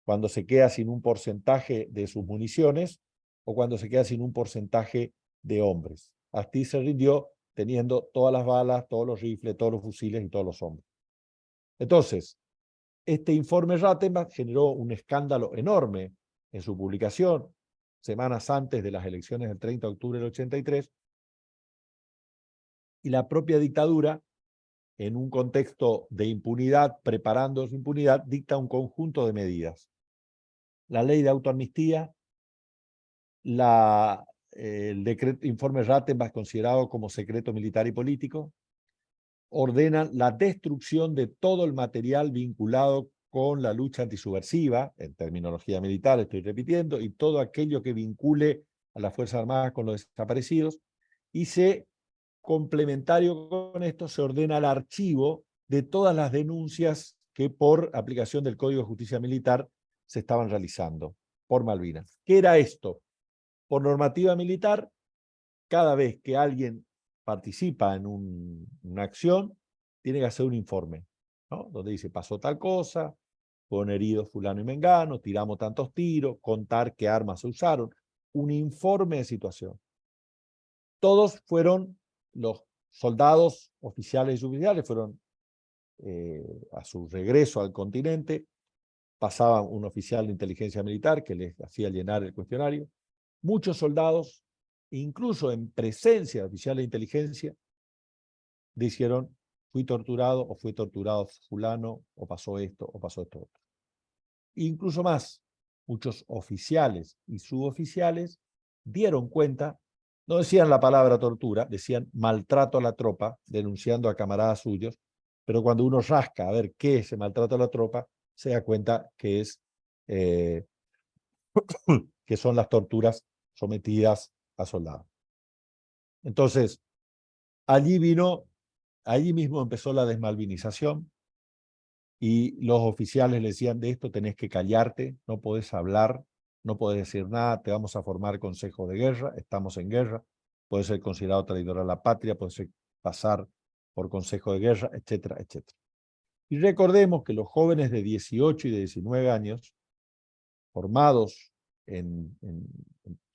cuando se queda sin un porcentaje de sus municiones o cuando se queda sin un porcentaje de hombres. Astiz se rindió teniendo todas las balas, todos los rifles, todos los fusiles y todos los hombres. Entonces, este informe Rattenbach generó un escándalo enorme en su publicación, semanas antes de las elecciones del 30 de octubre del 83, y la propia dictadura, en un contexto de impunidad, preparando su impunidad, dicta un conjunto de medidas. La ley de autoamnistía, el decreto informe Rattenbach considerado como secreto militar y político, ordenan la destrucción de todo el material vinculado con la lucha antisubversiva, en terminología militar estoy repitiendo, y todo aquello que vincule a las Fuerzas Armadas con los desaparecidos, y complementario con esto, se ordena el archivo de todas las denuncias que por aplicación del Código de Justicia Militar se estaban realizando por Malvinas. ¿Qué era esto? Por normativa militar, cada vez que alguien participa en una acción, tiene que hacer un informe, ¿no? Donde dice: pasó tal cosa, fueron heridos fulano y mengano, tiramos tantos tiros, contar qué armas se usaron, un informe de situación. Todos fueron, los soldados, oficiales y suboficiales, fueron a su regreso al continente, pasaba un oficial de inteligencia militar que les hacía llenar el cuestionario. Muchos soldados, incluso en presencia de oficiales de inteligencia, dijeron: fui torturado o fue torturado fulano, o pasó esto otro. Incluso más, muchos oficiales y suboficiales dieron cuenta, no decían la palabra tortura, decían maltrato a la tropa, denunciando a camaradas suyos, pero cuando uno rasca a ver qué es el maltrato a la tropa, se da cuenta que que son las torturas sometidas a soldados. Entonces, allí mismo empezó la desmalvinización, y los oficiales le decían: de esto tenés que callarte, no podés hablar, no podés decir nada, te vamos a formar consejo de guerra, estamos en guerra. puede ser considerado traidor a la patria, puede ser pasar por consejo de guerra, etcétera, etcétera. Y recordemos que los jóvenes de 18 y de 19 años, formados en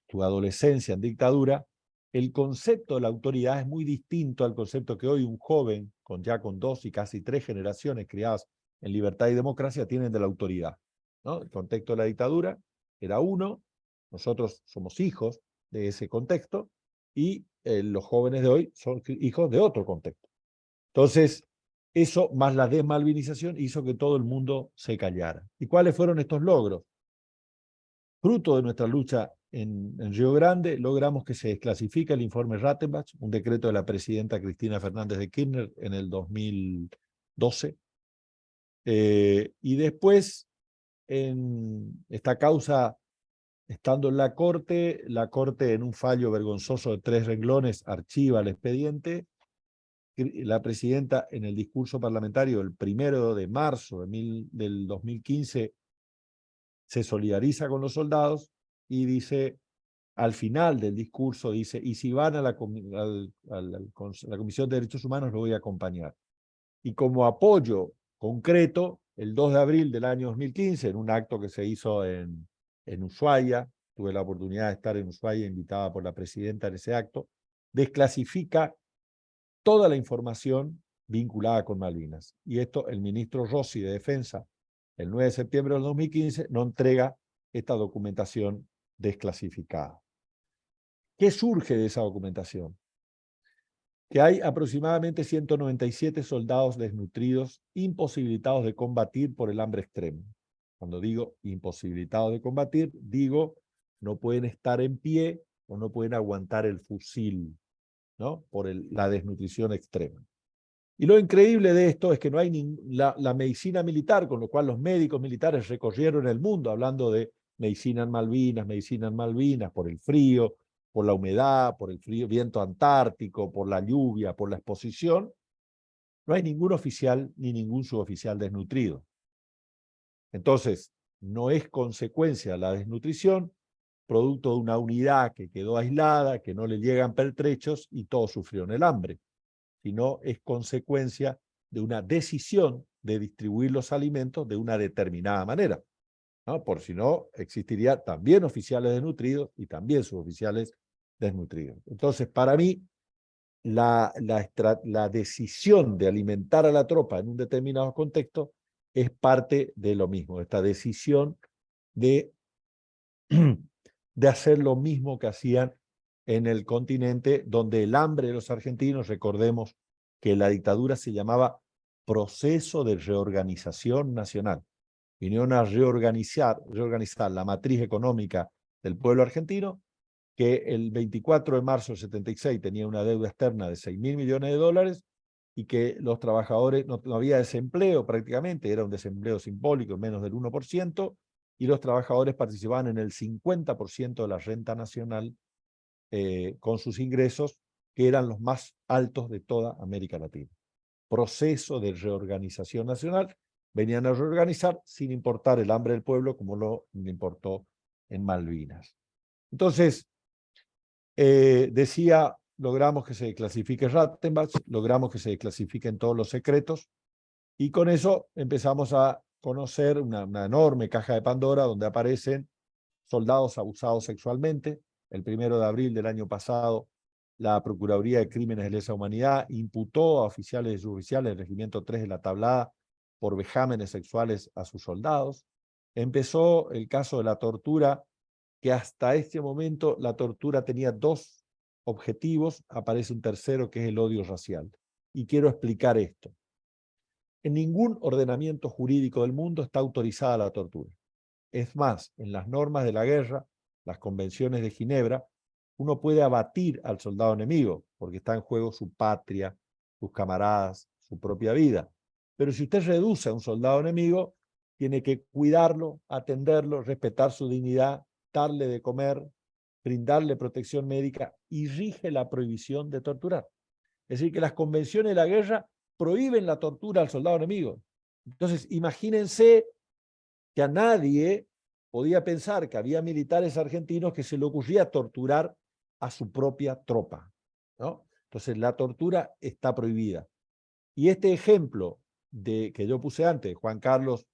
su adolescencia en dictadura, el concepto de la autoridad es muy distinto al concepto que hoy un joven, con 2 y casi 3 generaciones criadas en libertad y democracia, tienen de la autoridad, ¿no? El contexto de la dictadura era uno, nosotros somos hijos de ese contexto, y los jóvenes de hoy son hijos de otro contexto. Entonces, eso más la desmalvinización hizo que todo el mundo se callara. ¿Y cuáles fueron estos logros? Fruto de nuestra lucha en Río Grande, logramos que se desclasifique el informe Rattenbach, un decreto de la presidenta Cristina Fernández de Kirchner en el 2012. Y después, en esta causa, estando en la corte en un fallo vergonzoso de 3 renglones archiva el expediente. La presidenta en el discurso parlamentario el 1 de marzo del 2015 se solidariza con los soldados y dice, al final del discurso dice, y si van a la Comisión de Derechos Humanos lo voy a acompañar. Y como apoyo concreto, el 2 de abril del año 2015, en un acto que se hizo en Ushuaia, tuve la oportunidad de estar en Ushuaia, invitada por la presidenta en ese acto, desclasifica toda la información vinculada con Malvinas. Y esto el ministro Rossi de Defensa, el 9 de septiembre del 2015, no entrega esta documentación desclasificada. ¿Qué surge de esa documentación? Que hay aproximadamente 197 soldados desnutridos, imposibilitados de combatir por el hambre extremo. Cuando digo imposibilitados de combatir, digo no pueden estar en pie o no pueden aguantar el fusil, ¿no? Por la desnutrición extrema. Y lo increíble de esto es que no hay la medicina militar, con lo cual los médicos militares recorrieron el mundo hablando de medicina en Malvinas, por el frío, por la humedad, por el frío, viento antártico, por la lluvia, por la exposición. No hay ningún oficial ni ningún suboficial desnutrido. Entonces, no es consecuencia la desnutrición, producto de una unidad que quedó aislada, que no le llegan pertrechos y todos sufrieron el hambre, sino es consecuencia de una decisión de distribuir los alimentos de una determinada manera, ¿no? Por si no, existiría también oficiales desnutridos y también suboficiales desnutridos. Entonces, para mí, la decisión de alimentar a la tropa en un determinado contexto es parte de lo mismo, esta decisión de hacer lo mismo que hacían en el continente, donde el hambre de los argentinos, recordemos que la dictadura se llamaba Proceso de Reorganización Nacional. Vinieron a reorganizar la matriz económica del pueblo argentino, que el 24 de marzo del 76 tenía una deuda externa de 6.000 millones de dólares y que los trabajadores, no había desempleo prácticamente, era un desempleo simbólico, menos del 1%, y los trabajadores participaban en el 50% de la renta nacional con sus ingresos, que eran los más altos de toda América Latina. Proceso de reorganización nacional, venían a reorganizar sin importar el hambre del pueblo, como lo importó en Malvinas. Entonces, decía, logramos que se desclasifique Rattenbach, logramos que se desclasifiquen todos los secretos, y con eso empezamos a conocer una enorme caja de Pandora donde aparecen soldados abusados sexualmente. El 1 de abril del año pasado, la Procuraduría de Crímenes de Lesa Humanidad imputó a oficiales y suboficiales del Regimiento 3 de la Tablada por vejámenes sexuales a sus soldados. Empezó el caso de la tortura, que hasta este momento la tortura tenía 2 objetivos, aparece un tercero que es el odio racial. Y quiero explicar esto. En ningún ordenamiento jurídico del mundo está autorizada la tortura. Es más, en las normas de la guerra, las convenciones de Ginebra, uno puede abatir al soldado enemigo, porque está en juego su patria, sus camaradas, su propia vida. Pero si usted reduce a un soldado enemigo, tiene que cuidarlo, atenderlo, respetar su dignidad, darle de comer, brindarle protección médica, y rige la prohibición de torturar. Es decir, que las convenciones de la guerra prohíben la tortura al soldado enemigo. Entonces, imagínense que a nadie podía pensar que había militares argentinos que se le ocurría torturar a su propia tropa, ¿no? Entonces la tortura está prohibida. Y este ejemplo que yo puse antes, Juan Carlos,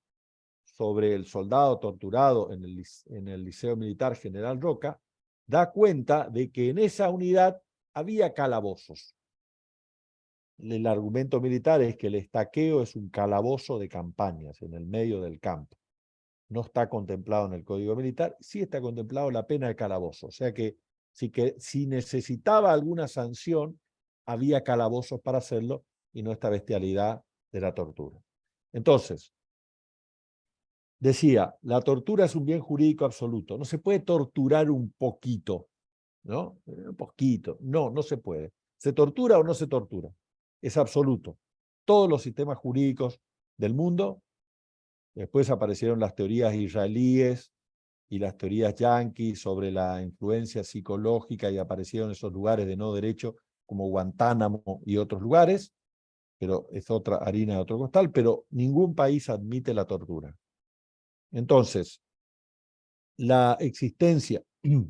sobre el soldado torturado en el Liceo Militar General Roca, da cuenta de que en esa unidad había calabozos. El argumento militar es que el estaqueo es un calabozo de campañas en el medio del campo. No está contemplado en el Código Militar, sí está contemplado la pena de calabozo. O sea que si necesitaba alguna sanción, había calabozos para hacerlo y no esta bestialidad de la tortura. Entonces, decía, la tortura es un bien jurídico absoluto. No se puede torturar un poquito, ¿no? Un poquito. No, no se puede. ¿Se tortura o no se tortura? Es absoluto. Todos los sistemas jurídicos del mundo, después aparecieron las teorías israelíes y las teorías yanquis sobre la influencia psicológica y aparecieron esos lugares de no derecho como Guantánamo y otros lugares, pero es otra harina de otro costal, pero ningún país admite la tortura. Entonces, la existencia de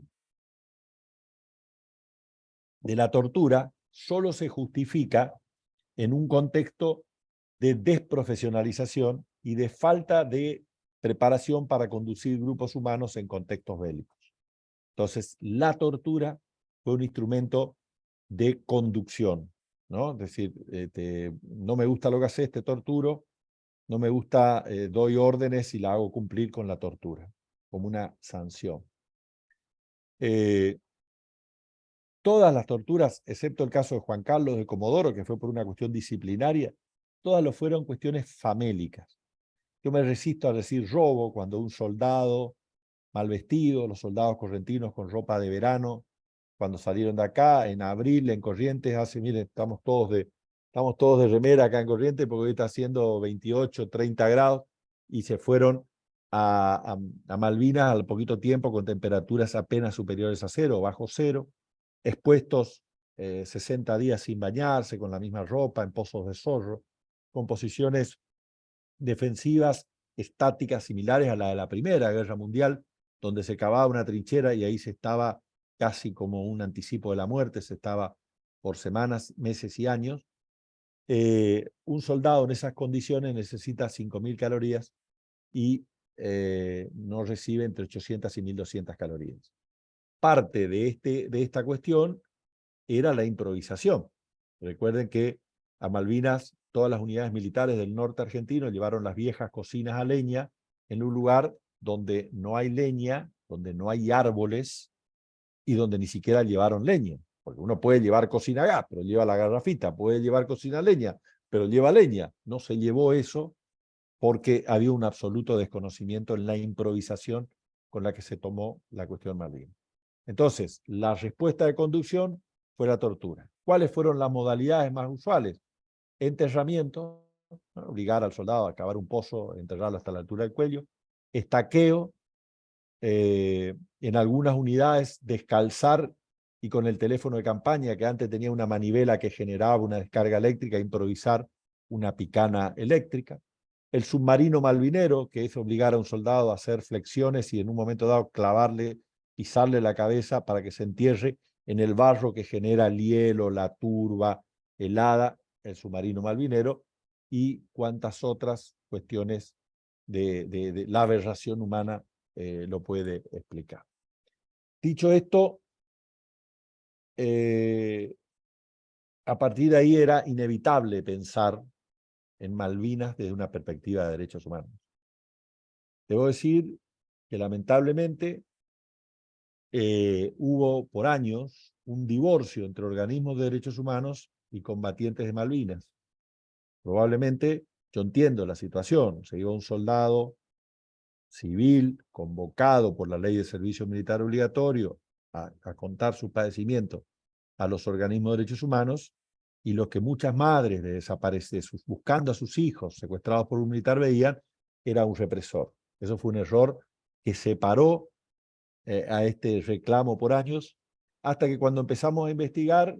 la tortura solo se justifica en un contexto de desprofesionalización y de falta de preparación para conducir grupos humanos en contextos bélicos. Entonces, la tortura fue un instrumento de conducción, ¿no? Es decir, no me gusta lo que haces, te torturo, no me gusta, doy órdenes y la hago cumplir con la tortura, como una sanción. Todas las torturas, excepto el caso de Juan Carlos de Comodoro, que fue por una cuestión disciplinaria, todas lo fueron cuestiones famélicas. Yo me resisto a decir robo cuando un soldado mal vestido, los soldados correntinos con ropa de verano, cuando salieron de acá, en abril, en Corrientes, miren, estamos todos de remera acá en Corrientes porque hoy está haciendo 28, 30 grados, y se fueron a Malvinas al poquito tiempo con temperaturas apenas superiores a cero, bajo cero, expuestos 60 días sin bañarse, con la misma ropa, en pozos de zorro, con posiciones defensivas estáticas similares a la de la Primera Guerra Mundial, donde se cavaba una trinchera y ahí se estaba casi como un anticipo de la muerte, se estaba por semanas, meses y años. Un soldado en esas condiciones necesita 5.000 calorías y no recibe entre 800 y 1.200 calorías. Parte de esta cuestión era la improvisación. Recuerden que a Malvinas todas las unidades militares del norte argentino llevaron las viejas cocinas a leña en un lugar donde no hay leña, donde no hay árboles y donde ni siquiera llevaron leña. Porque uno puede llevar cocina a gas, pero lleva la garrafita, puede llevar cocina a leña, pero lleva leña. No se llevó eso porque había un absoluto desconocimiento en la improvisación con la que se tomó la cuestión Malvinas. Entonces, la respuesta de conducción fue la tortura. ¿Cuáles fueron las modalidades más usuales? Enterramiento, ¿no? Obligar al soldado a cavar un pozo, enterrarlo hasta la altura del cuello. Estaqueo, en algunas unidades descalzar y con el teléfono de campaña, que antes tenía una manivela que generaba una descarga eléctrica, improvisar una picana eléctrica. El submarino malvinero, que es obligar a un soldado a hacer flexiones y en un momento dado pisarle la cabeza para que se entierre en el barro que genera el hielo, la turba helada, el submarino malvinero, y cuantas otras cuestiones de la aberración humana lo puede explicar. Dicho esto, a partir de ahí era inevitable pensar en Malvinas desde una perspectiva de derechos humanos. Debo decir que lamentablemente hubo por años un divorcio entre organismos de derechos humanos y combatientes de Malvinas. Probablemente, yo entiendo la situación, se iba un soldado civil convocado por la ley de servicio militar obligatorio a contar sus padecimientos a los organismos de derechos humanos, y lo que muchas madres de desaparecidos buscando a sus hijos secuestrados por un militar veían era un represor. Eso fue un error que separó a este reclamo por años, hasta que cuando empezamos a investigar,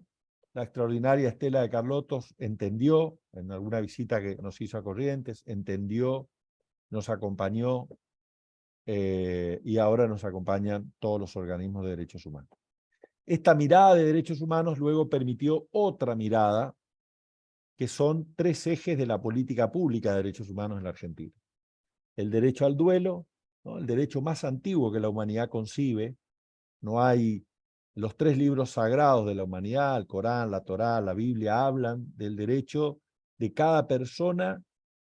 la extraordinaria Estela de Carlotos entendió, en alguna visita que nos hizo a Corrientes, entendió, nos acompañó, y ahora nos acompañan todos los organismos de derechos humanos. Esta mirada de derechos humanos luego permitió otra mirada, que son 3 ejes de la política pública de derechos humanos en la Argentina. El derecho al duelo, ¿no? El derecho más antiguo que la humanidad concibe. No hay los 3 libros sagrados de la humanidad, el Corán, la Torá, la Biblia, hablan del derecho de cada persona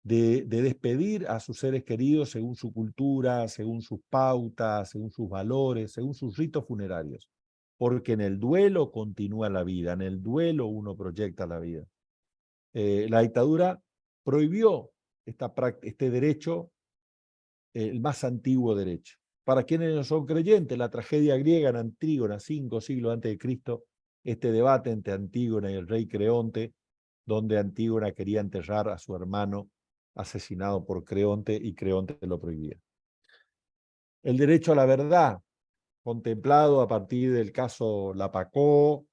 de despedir a sus seres queridos según su cultura, según sus pautas, según sus valores, según sus ritos funerarios. Porque en el duelo continúa la vida, en el duelo uno proyecta la vida. La dictadura prohibió este derecho, el más antiguo derecho. Para quienes no son creyentes, la tragedia griega en Antígona, 5 siglos antes de Cristo, este debate entre Antígona y el rey Creonte, donde Antígona quería enterrar a su hermano asesinado por Creonte y Creonte lo prohibía. El derecho a la verdad, contemplado a partir del caso Lapacó,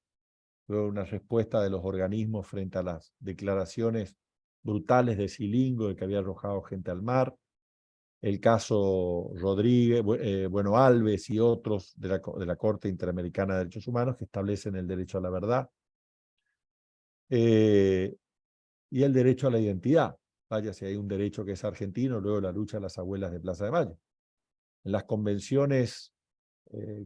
luego una respuesta de los organismos frente a las declaraciones brutales de Cilingo, de que había arrojado gente al mar, el caso Rodríguez, Bueno Alves y otros de la Corte Interamericana de Derechos Humanos que establecen el derecho a la verdad, y el derecho a la identidad. Vaya, si hay un derecho que es argentino, luego la lucha de las abuelas de Plaza de Mayo. En las convenciones,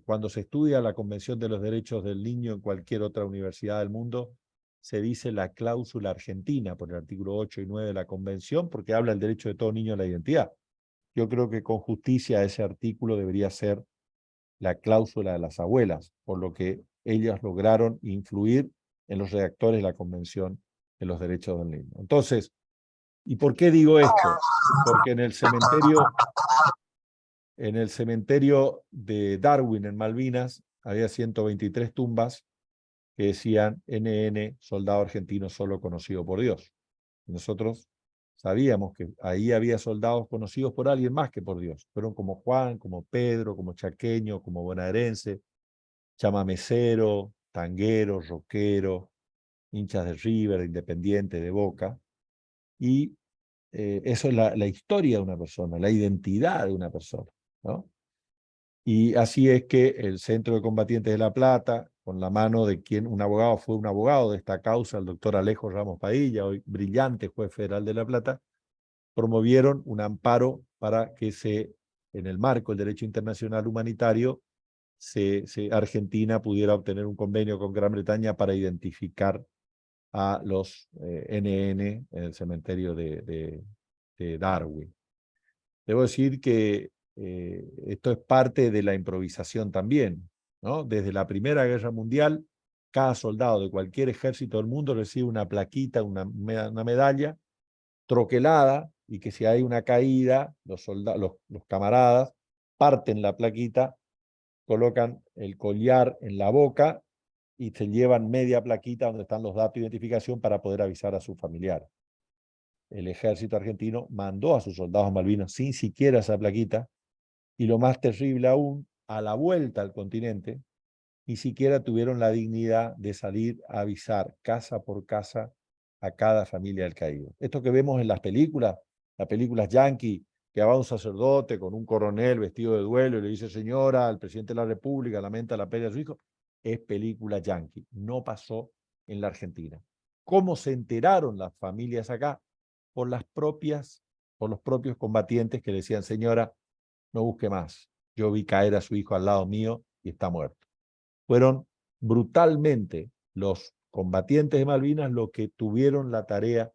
cuando se estudia la Convención de los Derechos del Niño en cualquier otra universidad del mundo, se dice la cláusula argentina por el artículo 8 y 9 de la Convención, porque habla del derecho de todo niño a la identidad. Yo creo que con justicia ese artículo debería ser la cláusula de las abuelas, por lo que ellas lograron influir en los redactores de la Convención de los Derechos del Niño. Entonces, ¿y por qué digo esto? Porque en el cementerio de Darwin en Malvinas había 123 tumbas que decían NN, soldado argentino solo conocido por Dios. Y nosotros sabíamos que ahí había soldados conocidos por alguien más que por Dios. Fueron como Juan, como Pedro, como Chaqueño, como bonaerense, chamamecero, tanguero, rockero, hinchas de River, de Independiente, de Boca. Y eso es la historia de una persona, la identidad de una persona, ¿no? Y así es que el Centro de Combatientes de La Plata, con la mano de quien fue un abogado de esta causa, el doctor Alejo Ramos Padilla, hoy brillante juez federal de La Plata, promovieron un amparo para que en el marco del derecho internacional humanitario, Argentina pudiera obtener un convenio con Gran Bretaña para identificar a los NN en el cementerio de Darwin. Debo decir que esto es parte de la improvisación también, ¿no? Desde la Primera Guerra Mundial, cada soldado de cualquier ejército del mundo recibe una plaquita, una medalla troquelada, y que si hay una caída, los camaradas parten la plaquita, colocan el collar en la boca y se llevan media plaquita donde están los datos de identificación para poder avisar a sus familiares. El ejército argentino mandó a sus soldados a Malvinas sin siquiera esa plaquita, y lo más terrible aún, a la vuelta al continente, ni siquiera tuvieron la dignidad de salir a avisar casa por casa a cada familia del caído. Esto que vemos en las películas yanqui, que va un sacerdote con un coronel vestido de duelo y le dice: señora, al presidente de la República lamenta la pérdida de su hijo, es película yanqui, no pasó en la Argentina. ¿Cómo se enteraron las familias acá? Por los propios combatientes que le decían: señora, no busque más, yo vi caer a su hijo al lado mío y está muerto. Fueron brutalmente los combatientes de Malvinas los que tuvieron la tarea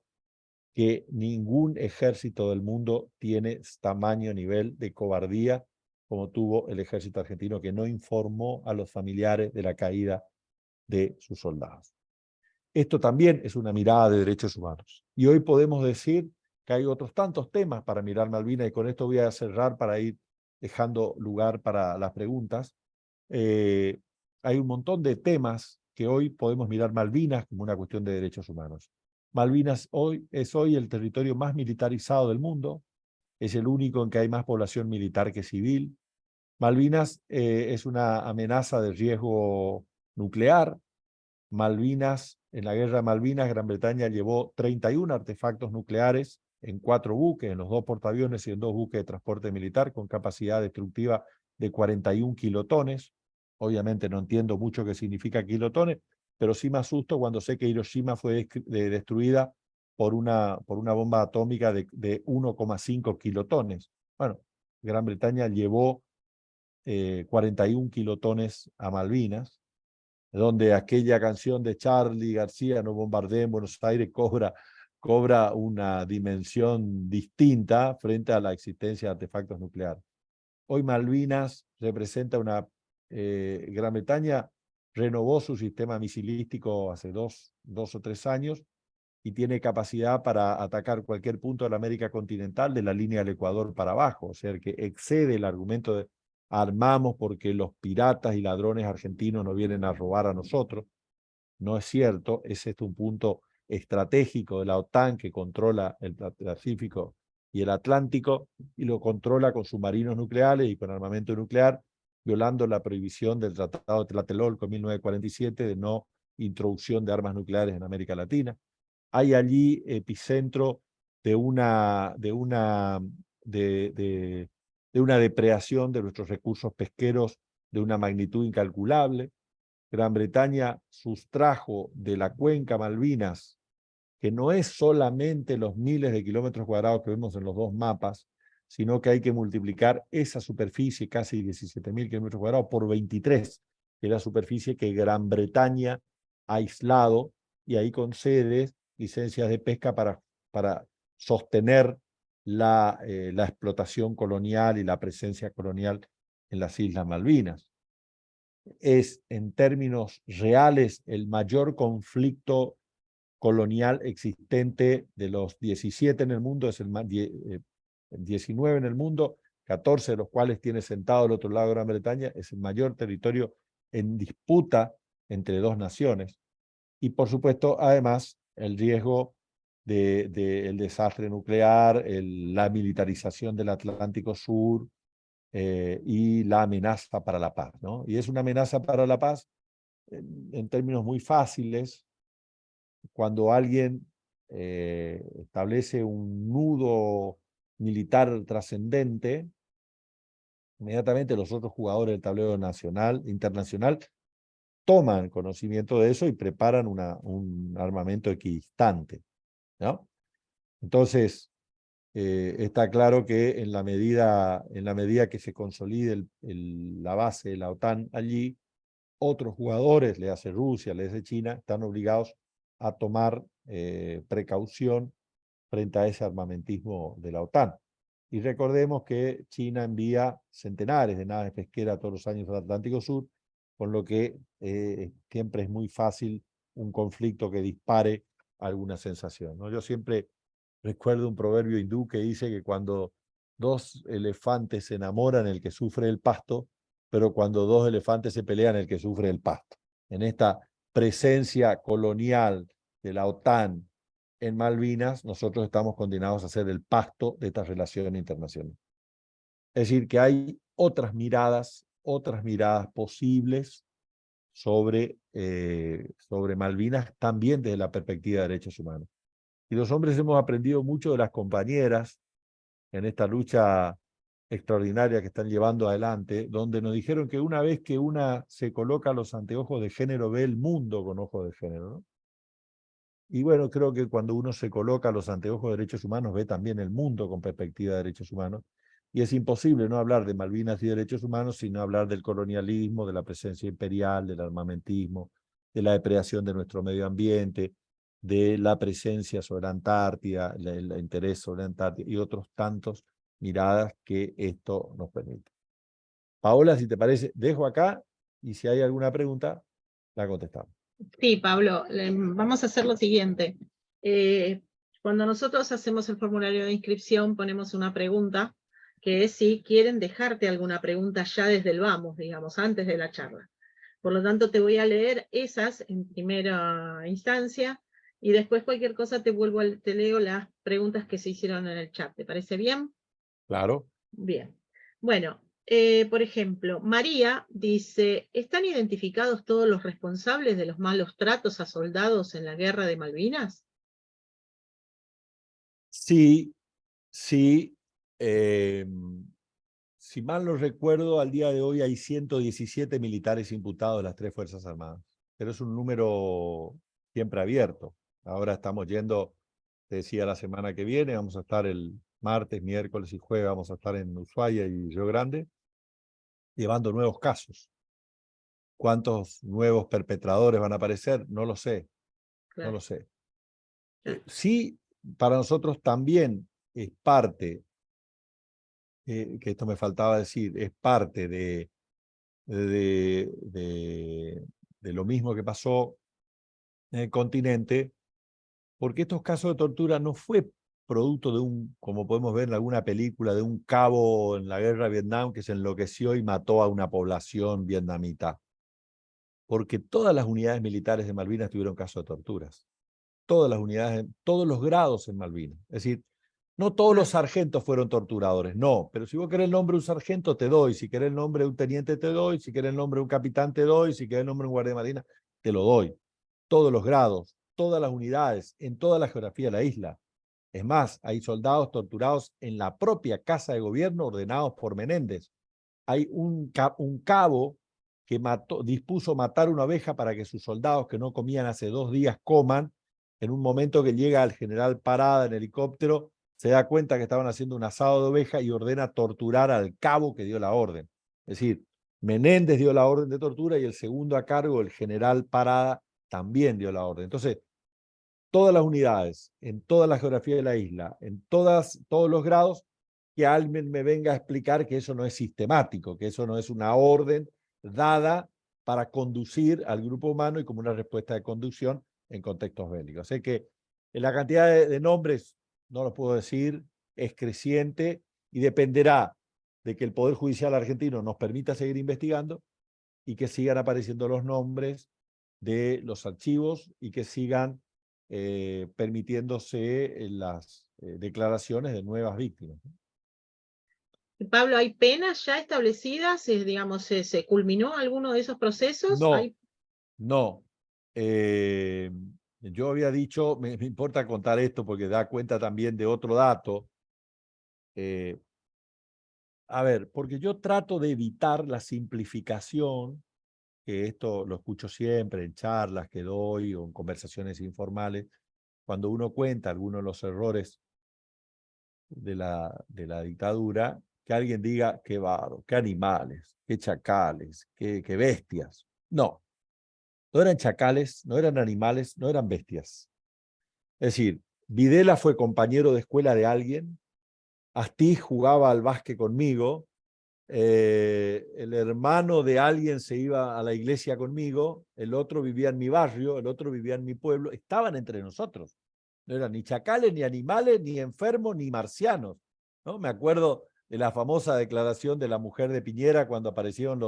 que ningún ejército del mundo tiene tamaño nivel de cobardía como tuvo el ejército argentino, que no informó a los familiares de la caída de sus soldados. Esto también es una mirada de derechos humanos. Y hoy podemos decir que hay otros tantos temas para mirar Malvinas, y con esto voy a cerrar para ir dejando lugar para las preguntas. Hay un montón de temas que hoy podemos mirar Malvinas como una cuestión de derechos humanos. Malvinas es hoy el territorio más militarizado del mundo, es el único en que hay más población militar que civil. Malvinas es una amenaza de riesgo nuclear. Malvinas, en la guerra de Malvinas, Gran Bretaña llevó 31 artefactos nucleares en 4 buques, en los 2 portaaviones y en 2 buques de transporte militar, con capacidad destructiva de 41 kilotones. Obviamente no entiendo mucho qué significa kilotones, pero sí me asusto cuando sé que Hiroshima fue destruida por una bomba atómica de 1,5 kilotones. Bueno, Gran Bretaña llevó 41 kilotones a Malvinas, donde aquella canción de Charly García, No bombardeen Buenos Aires, cobra una dimensión distinta frente a la existencia de artefactos nucleares. Hoy Malvinas representa Gran Bretaña renovó su sistema misilístico hace dos o 3 años y tiene capacidad para atacar cualquier punto de la América continental de la línea del Ecuador para abajo, o sea que excede el argumento de armamos porque los piratas y ladrones argentinos no vienen a robar a nosotros. No es cierto, es un punto estratégico de la OTAN que controla el Pacífico y el Atlántico y lo controla con submarinos nucleares y con armamento nuclear, violando la prohibición del Tratado de Tlatelolco en 1947 de no introducción de armas nucleares en América Latina. Hay allí epicentro de una depredación de nuestros recursos pesqueros de una magnitud incalculable. Gran Bretaña sustrajo de la cuenca Malvinas, que no es solamente los miles de kilómetros cuadrados que vemos en los dos mapas, sino que hay que multiplicar esa superficie, casi 17.000 kilómetros cuadrados, por 23, que es la superficie que Gran Bretaña ha aislado y ahí concede licencias de pesca para sostener la explotación colonial y la presencia colonial en las Islas Malvinas. Es, en términos reales, el mayor conflicto colonial existente de los 17 en el mundo, es el 19 en el mundo, 14 de los cuales tiene sentado al otro lado de Gran Bretaña, es el mayor territorio en disputa entre dos naciones. Y por supuesto, además, el riesgo del desastre nuclear, la militarización del Atlántico Sur, y la amenaza para la paz, ¿no? Y es una amenaza para la paz en términos muy fáciles, cuando alguien establece un nudo militar trascendente, inmediatamente los otros jugadores del tablero internacional, toman conocimiento de eso y preparan un armamento equidistante, ¿no? Entonces, está claro que en la medida que se consolide la base de la OTAN allí, otros jugadores, le hace Rusia, le hace China, están obligados a tomar precaución frente a ese armamentismo de la OTAN. Y recordemos que China envía centenares de naves pesqueras todos los años al Atlántico Sur, con lo que siempre es muy fácil un conflicto que dispare alguna sensación, ¿no? Yo siempre recuerdo un proverbio hindú que dice que cuando dos elefantes se enamoran, el que sufre el pasto, pero cuando dos elefantes se pelean, el que sufre el pasto. En esta presencia colonial de la OTAN en Malvinas, nosotros estamos condenados a ser el pasto de esta relación internacional. Es decir, que hay otras miradas posibles sobre Malvinas, también desde la perspectiva de derechos humanos. Y los hombres hemos aprendido mucho de las compañeras en esta lucha extraordinaria que están llevando adelante, donde nos dijeron que una vez que una se coloca los anteojos de género, ve el mundo con ojos de género, ¿no? Y bueno, creo que cuando uno se coloca los anteojos de derechos humanos, ve también el mundo con perspectiva de derechos humanos. Y es imposible no hablar de Malvinas y derechos humanos sin hablar del colonialismo, de la presencia imperial, del armamentismo, de la depredación de nuestro medio ambiente, de la presencia sobre la Antártida, el interés sobre la Antártida y otros tantos miradas que esto nos permite. Paola, si te parece, dejo acá y si hay alguna pregunta, la contestamos. Sí, Pablo, vamos a hacer lo siguiente. Cuando nosotros hacemos el formulario de inscripción, ponemos una pregunta, que es si quieren dejarte alguna pregunta ya desde el vamos, digamos, antes de la charla. Por lo tanto, te voy a leer esas en primera instancia y después cualquier cosa te leo las preguntas que se hicieron en el chat. ¿Te parece bien? Claro. Bien. Bueno, por ejemplo, María dice, ¿están identificados todos los responsables de los malos tratos a soldados en la guerra de Malvinas? Sí, si mal no recuerdo, al día de hoy hay 117 militares imputados de las 3 Fuerzas Armadas, pero es un número siempre abierto. Ahora estamos yendo, te decía, la semana que viene, vamos a estar el martes, miércoles y jueves, vamos a estar en Ushuaia y Río Grande, llevando nuevos casos. ¿Cuántos nuevos perpetradores van a aparecer? No lo sé, no lo sé. Sí, para nosotros también es parte, que esto me faltaba decir, es parte de lo mismo que pasó en el continente, porque estos casos de tortura no fue producto de un, como podemos ver en alguna película, de un cabo en la guerra de Vietnam que se enloqueció y mató a una población vietnamita, porque todas las unidades militares de Malvinas tuvieron casos de torturas. Todas las unidades, todos los grados en Malvinas. Es decir, no todos los sargentos fueron torturadores, no, pero si vos querés el nombre de un sargento, te doy, si querés el nombre de un teniente, te doy, si querés el nombre de un capitán, te doy, si querés el nombre de un guardia de marina, te lo doy. Todos los grados, todas las unidades, en toda la geografía de la isla. Es más, hay soldados torturados en la propia casa de gobierno ordenados por Menéndez. Hay un cabo que dispuso matar una oveja para que sus soldados que no comían hace 2 días coman. En un momento que llega el general Parada en helicóptero, se da cuenta que estaban haciendo un asado de oveja y ordena torturar al cabo que dio la orden. Es decir, Menéndez dio la orden de tortura y el segundo a cargo, el general Parada, también dio la orden. Entonces, todas las unidades, en toda la geografía de la isla, en todos los grados, que alguien me venga a explicar que eso no es sistemático, que eso no es una orden dada para conducir al grupo humano y como una respuesta de conducción en contextos bélicos. Así que la cantidad de nombres, no los puedo decir, es creciente y dependerá de que el Poder Judicial argentino nos permita seguir investigando y que sigan apareciendo los nombres de los archivos y que sigan permitiéndose las declaraciones de nuevas víctimas. Pablo, ¿hay penas ya establecidas? Digamos, ¿se culminó alguno de esos procesos? No, no. Yo había dicho, me importa contar esto porque da cuenta también de otro dato. A ver, porque yo trato de evitar la simplificación, que esto lo escucho siempre en charlas que doy o en conversaciones informales, cuando uno cuenta algunos de los errores de la dictadura, que alguien diga qué varo, qué animales, qué chacales, qué bestias. No, no eran chacales, no eran animales, no eran bestias. Es decir, Videla fue compañero de escuela de alguien, Astiz jugaba al básquet conmigo, el hermano de alguien se iba a la iglesia conmigo, el otro vivía en mi barrio, el otro vivía en mi pueblo, estaban entre nosotros. No eran ni chacales, ni animales, ni enfermos, ni marcianos, ¿no? Me acuerdo de la famosa declaración de la mujer de Piñera cuando aparecieron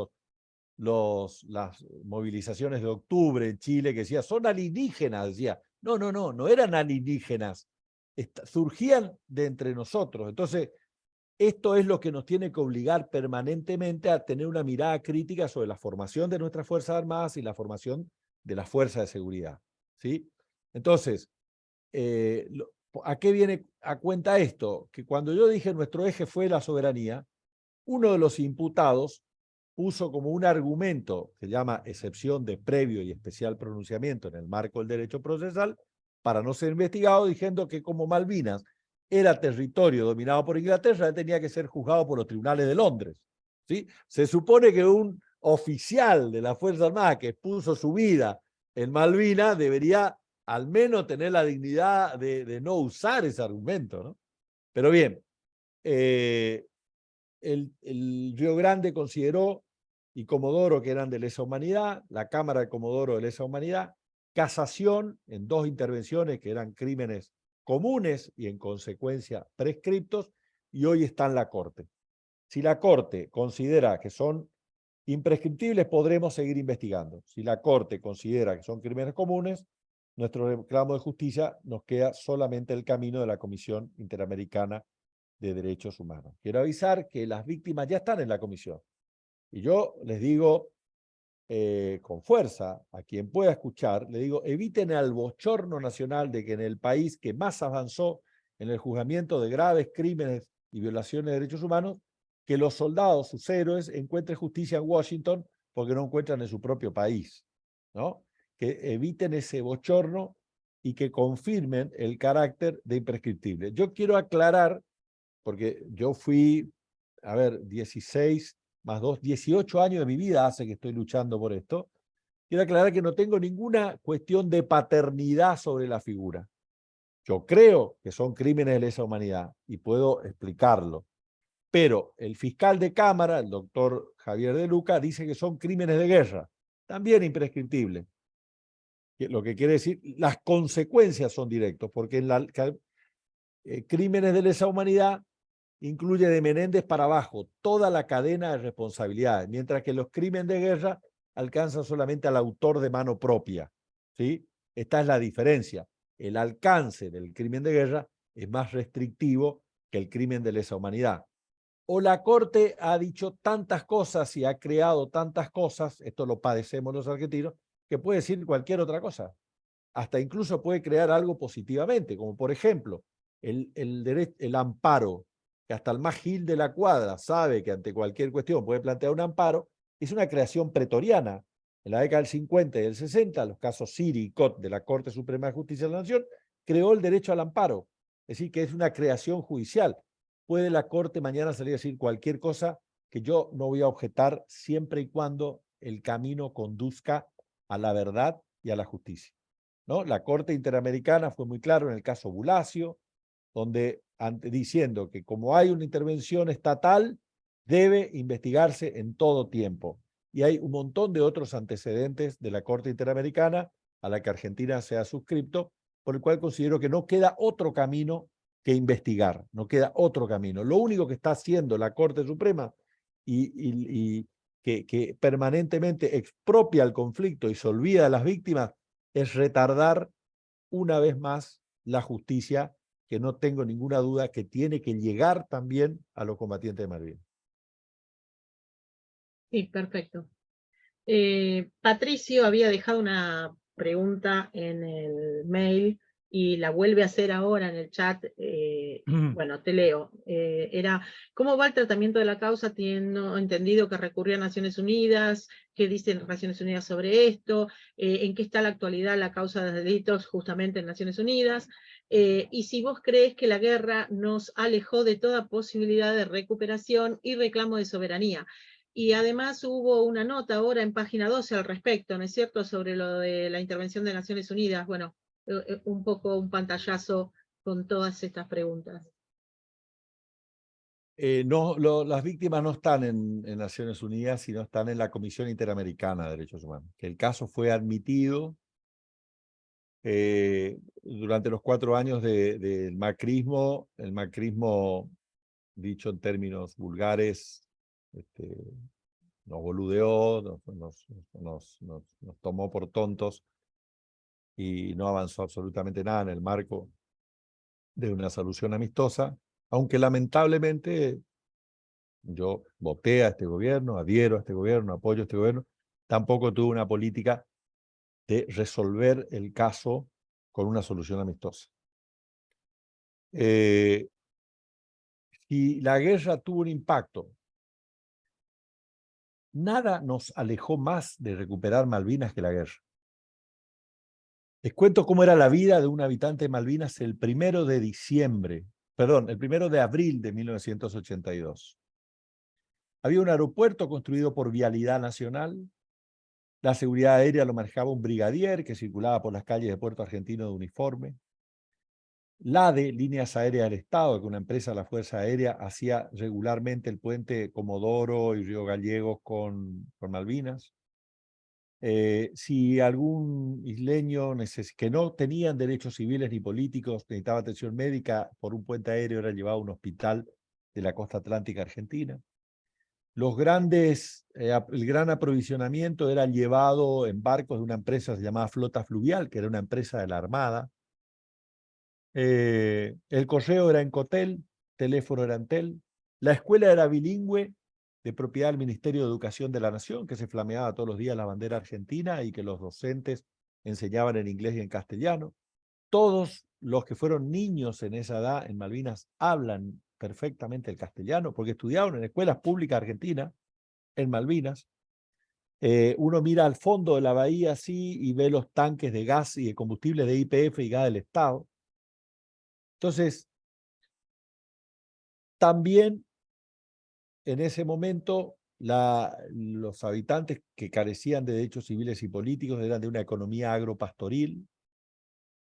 las movilizaciones de octubre en Chile, que decía, son alienígenas, decía. No, no, no, no eran alienígenas, surgían de entre nosotros. Entonces, esto es lo que nos tiene que obligar permanentemente a tener una mirada crítica sobre la formación de nuestras Fuerzas Armadas y la formación de las fuerzas de seguridad, ¿sí? Entonces, ¿a qué viene a cuenta esto? Que cuando yo dije nuestro eje fue la soberanía, uno de los imputados puso como un argumento que se llama excepción de previo y especial pronunciamiento en el marco del derecho procesal para no ser investigado, diciendo que como Malvinas era territorio dominado por Inglaterra, tenía que ser juzgado por los tribunales de Londres, ¿sí? Se supone que un oficial de la Fuerza Armada que puso su vida en Malvinas debería al menos tener la dignidad de no usar ese argumento, ¿no? Pero bien, el Río Grande consideró, y Comodoro, que eran de lesa humanidad, la Cámara de Comodoro de lesa humanidad, casación en 2 intervenciones que eran crímenes comunes y en consecuencia prescriptos, y hoy está en la Corte. Si la Corte considera que son imprescriptibles, podremos seguir investigando. Si la Corte considera que son crímenes comunes, nuestro reclamo de justicia nos queda solamente el camino de la Comisión Interamericana de Derechos Humanos. Quiero avisar que las víctimas ya están en la comisión. Y yo les digo con fuerza a quien pueda escuchar, le digo, eviten el bochorno nacional de que en el país que más avanzó en el juzgamiento de graves crímenes y violaciones de derechos humanos, que los soldados, sus héroes, encuentren justicia en Washington porque no encuentran en su propio país, ¿no? Que eviten ese bochorno y que confirmen el carácter de imprescriptible. Yo quiero aclarar, porque yo fui, 16 más 2, 18 años de mi vida hace que estoy luchando por esto. Quiero aclarar que no tengo ninguna cuestión de paternidad sobre la figura. Yo creo que son crímenes de lesa humanidad y puedo explicarlo. Pero el fiscal de Cámara, el doctor Javier De Luca, dice que son crímenes de guerra, también imprescriptibles. Lo que quiere decir, las consecuencias son directos, porque en crímenes de lesa humanidad incluye de Menéndez para abajo toda la cadena de responsabilidades, mientras que los crímenes de guerra alcanzan solamente al autor de mano propia, ¿sí? Esta es la diferencia. El alcance del crimen de guerra es más restrictivo que el crimen de lesa humanidad. O la Corte ha dicho tantas cosas y ha creado tantas cosas, esto lo padecemos los argentinos, que puede decir cualquier otra cosa. Hasta incluso puede crear algo positivamente, como por ejemplo el amparo, que hasta el más gil de la cuadra sabe que ante cualquier cuestión puede plantear un amparo, es una creación pretoriana. En la década del 50 y del 60, los casos Siri y Cot de la Corte Suprema de Justicia de la Nación, creó el derecho al amparo. Es decir, que es una creación judicial. Puede la Corte mañana salir a decir cualquier cosa que yo no voy a objetar siempre y cuando el camino conduzca a la verdad y a la justicia, ¿no? La Corte Interamericana fue muy claro en el caso Bulacio, donde diciendo que como hay una intervención estatal, debe investigarse en todo tiempo. Y hay un montón de otros antecedentes de la Corte Interamericana a la que Argentina se ha suscrito, por el cual considero que no queda otro camino que investigar, no queda otro camino. Lo único que está haciendo la Corte Suprema y que permanentemente expropia el conflicto y se olvida de las víctimas es retardar una vez más la justicia, que no tengo ninguna duda que tiene que llegar también a los combatientes de Malvinas. Sí, perfecto. Patricio había dejado una pregunta en el mail y la vuelve a hacer ahora en el chat. Bueno, te leo. Era, ¿cómo va el tratamiento de la causa? Tiene entendido que recurrió a Naciones Unidas. ¿Qué dicen Naciones Unidas sobre esto? ¿En qué está la actualidad la causa de delitos justamente en Naciones Unidas? Y si vos crees que la guerra nos alejó de toda posibilidad de recuperación y reclamo de soberanía. Y además hubo una nota ahora en página 12 al respecto, ¿no es cierto?, sobre lo de la intervención de Naciones Unidas. Bueno, un poco un pantallazo con todas estas preguntas. Las víctimas no están en Naciones Unidas, sino están en la Comisión Interamericana de Derechos Humanos, que el caso fue admitido durante los 4 años del macrismo. El macrismo, dicho en términos vulgares, nos boludeó, nos tomó por tontos y no avanzó absolutamente nada en el marco de una solución amistosa, aunque lamentablemente yo voté a este gobierno, adhiero a este gobierno, apoyo a este gobierno, tampoco tuvo una política de resolver el caso con una solución amistosa. Si la guerra tuvo un impacto, nada nos alejó más de recuperar Malvinas que la guerra. Les cuento cómo era la vida de un habitante de Malvinas el 1 de abril de 1982. Había un aeropuerto construido por Vialidad Nacional. La seguridad aérea lo manejaba un brigadier que circulaba por las calles de Puerto Argentino de uniforme. LADE, Líneas Aéreas del Estado, que una empresa de la Fuerza Aérea hacía regularmente el puente Comodoro y Río Gallegos con Malvinas. Si algún isleño que no tenían derechos civiles ni políticos necesitaba atención médica, por un puente aéreo era llevado a un hospital de la costa atlántica argentina. El gran aprovisionamiento era llevado en barcos de una empresa llamada Flota Fluvial, que era una empresa de la Armada. El correo era en Cotel, teléfono era en Tel. La escuela era bilingüe, de propiedad del Ministerio de Educación de la Nación, que se flameaba todos los días la bandera argentina y que los docentes enseñaban en inglés y en castellano. Todos los que fueron niños en esa edad en Malvinas hablan perfectamente el castellano, porque estudiaron en escuelas públicas argentinas, en Malvinas. Uno mira al fondo de la bahía así y ve los tanques de gas y de combustible de YPF y gas del Estado. Entonces, también en ese momento los habitantes que carecían de derechos civiles y políticos eran de una economía agropastoril,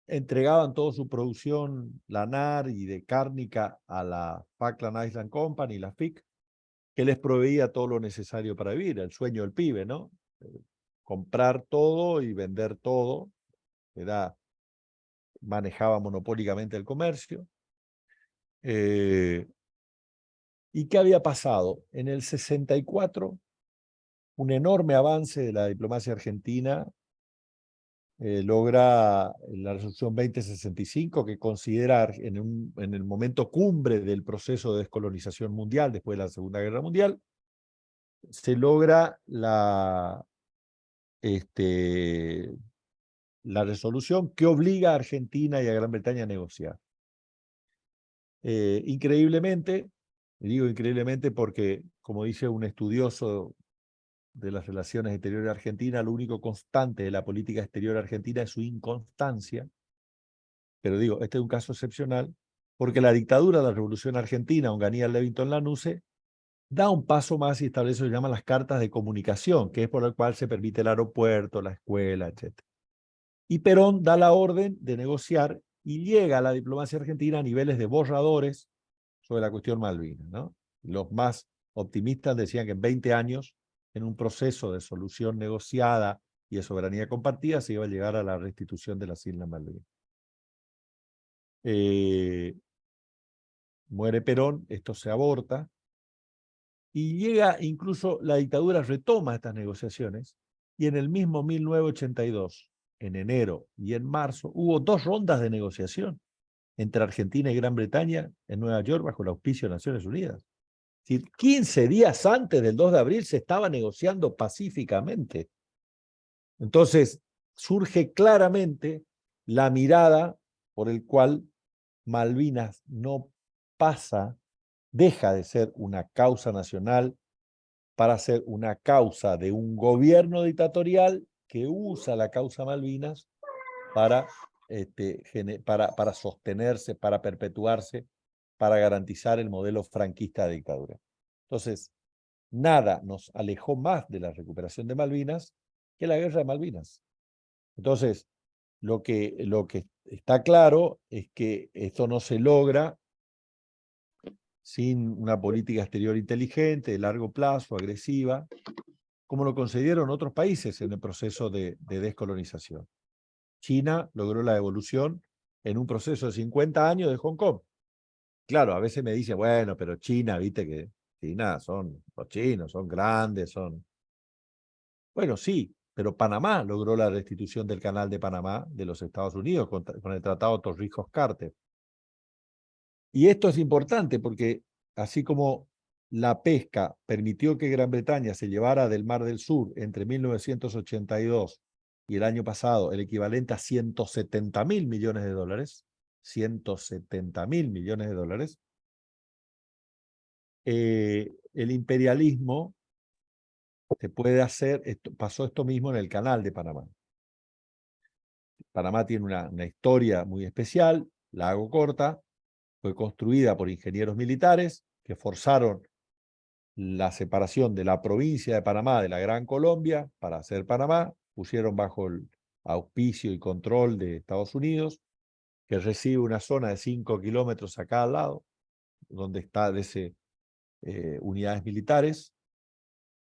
entregaban toda su producción lanar y de cárnica a la Falkland Island Company, la FIC, que les proveía todo lo necesario para vivir, el sueño del pibe, ¿no? Comprar todo y vender todo, manejaba monopólicamente el comercio. ¿Y qué había pasado? En el 64, un enorme avance de la diplomacia argentina logra la resolución 2065, que considera en el momento cumbre del proceso de descolonización mundial después de la Segunda Guerra Mundial, se logra la resolución que obliga a Argentina y a Gran Bretaña a negociar. Increíblemente, digo increíblemente porque, como dice un estudioso de las relaciones exteriores argentinas, lo único constante de la política exterior argentina es su inconstancia. Pero digo, este es un caso excepcional, porque la dictadura de la Revolución Argentina, Onganía Levington Lanusse, da un paso más y establece lo que llaman las cartas de comunicación, que es por el cual se permite el aeropuerto, la escuela, etc. Y Perón da la orden de negociar y llega a la diplomacia argentina a niveles de borradores sobre la cuestión Malvinas, ¿no? Los más optimistas decían que en 20 años, en un proceso de solución negociada y de soberanía compartida, se iba a llegar a la restitución de las Islas Malvinas. Muere Perón, esto se aborta, y llega incluso la dictadura retoma estas negociaciones, y en el mismo 1982, en enero y en marzo, hubo 2 rondas de negociación entre Argentina y Gran Bretaña en Nueva York bajo el auspicio de Naciones Unidas. Es decir, 15 días antes del 2 de abril se estaba negociando pacíficamente. Entonces, surge claramente la mirada por el cual Malvinas no pasa, deja de ser una causa nacional para ser una causa de un gobierno dictatorial que usa la causa Malvinas para sostenerse, para perpetuarse, para garantizar el modelo franquista de dictadura. Entonces, nada nos alejó más de la recuperación de Malvinas que la guerra de Malvinas. Entonces, lo que está claro es que esto no se logra sin una política exterior inteligente, de largo plazo, agresiva, como lo concedieron otros países en el proceso de descolonización. China logró la evolución en un proceso de 50 años de Hong Kong. Claro, a veces me dice, bueno, pero China, viste que China son los chinos, son grandes, son... Bueno, sí, pero Panamá logró la restitución del Canal de Panamá de los Estados Unidos con el Tratado Torrijos-Carter. Y esto es importante porque así como la pesca permitió que Gran Bretaña se llevara del Mar del Sur entre 1982 y el año pasado el equivalente a 170.000 millones de dólares, 170.000 millones de dólares, el imperialismo se puede hacer, pasó esto mismo en el Canal de Panamá. Panamá tiene una historia muy especial, la hago corta, fue construida por ingenieros militares que forzaron la separación de la provincia de Panamá de la Gran Colombia para hacer Panamá, pusieron bajo el auspicio y control de Estados Unidos, que recibe una zona de 5 kilómetros a cada lado, donde está unidades militares,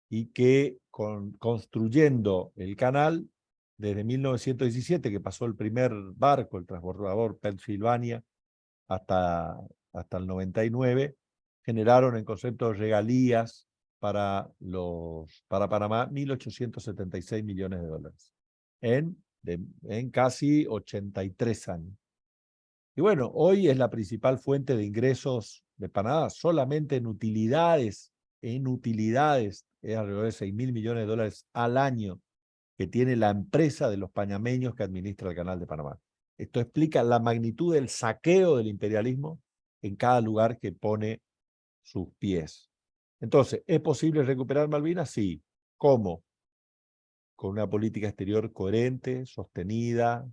y que construyendo el canal, desde 1917, que pasó el primer barco, el transbordador Pennsylvania, hasta el 99, generaron en concepto de regalías para Panamá 1.876 millones de dólares en casi 83 años. Y bueno, hoy es la principal fuente de ingresos de Panamá, solamente en utilidades es alrededor de 6.000 millones de dólares al año que tiene la empresa de los panameños que administra el Canal de Panamá. Esto explica la magnitud del saqueo del imperialismo en cada lugar que pone sus pies. Entonces, ¿es posible recuperar Malvinas? Sí. ¿Cómo? Con una política exterior coherente, sostenida,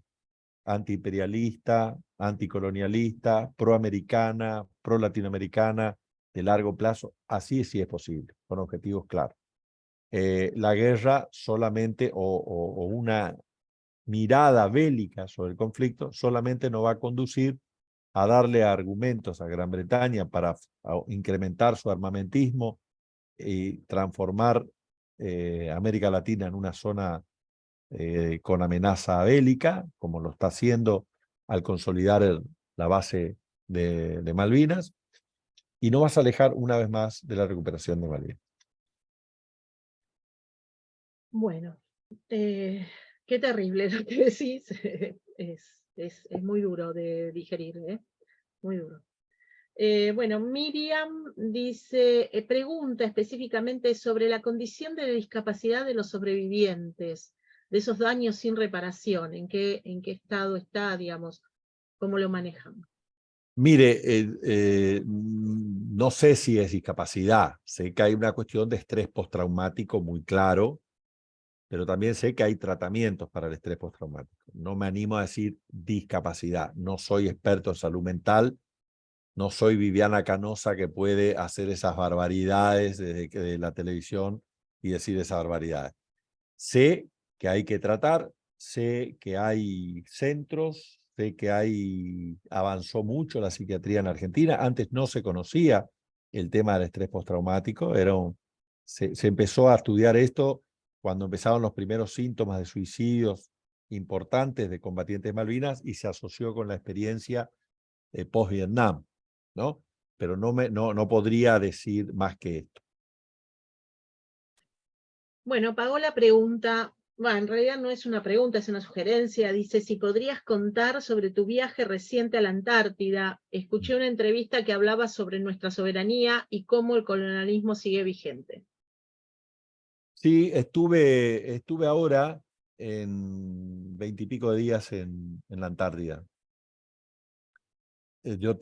antiimperialista, anticolonialista, proamericana, pro-latinoamericana, de largo plazo. Así sí es posible, con objetivos claros. La guerra solamente, o una mirada bélica sobre el conflicto, solamente no va a conducir a darle argumentos a Gran Bretaña para incrementar su armamentismo y transformar América Latina en una zona con amenaza bélica, como lo está haciendo al consolidar la base de Malvinas, y no vas a alejar una vez más de la recuperación de Malvinas. Bueno, qué terrible lo que decís. Es muy duro de digerir, muy duro. Bueno, Miriam dice, pregunta específicamente sobre la condición de discapacidad de los sobrevivientes, de esos daños sin reparación, en qué estado está, digamos, cómo lo manejan. Mire, no sé si es discapacidad, sé que hay una cuestión de estrés postraumático muy claro, pero también sé que hay tratamientos para el estrés postraumático. No me animo a decir discapacidad, no soy experto en salud mental, no soy Viviana Canosa que puede hacer esas barbaridades de la televisión y decir esas barbaridades. Sé que hay que tratar, sé que hay centros, sé que avanzó mucho la psiquiatría en Argentina. Antes no se conocía el tema del estrés postraumático. Se empezó a estudiar esto cuando empezaron los primeros síntomas de suicidios importantes de combatientes Malvinas y se asoció con la experiencia post-Vietnam, ¿no? Pero no podría decir más que esto. Bueno, Paola pregunta, bueno, en realidad no es una pregunta, es una sugerencia, dice, si podrías contar sobre tu viaje reciente a la Antártida. Escuché una entrevista que hablaba sobre nuestra soberanía y cómo el colonialismo sigue vigente. Sí, estuve ahora en 20 y pico de días en la Antártida. Yo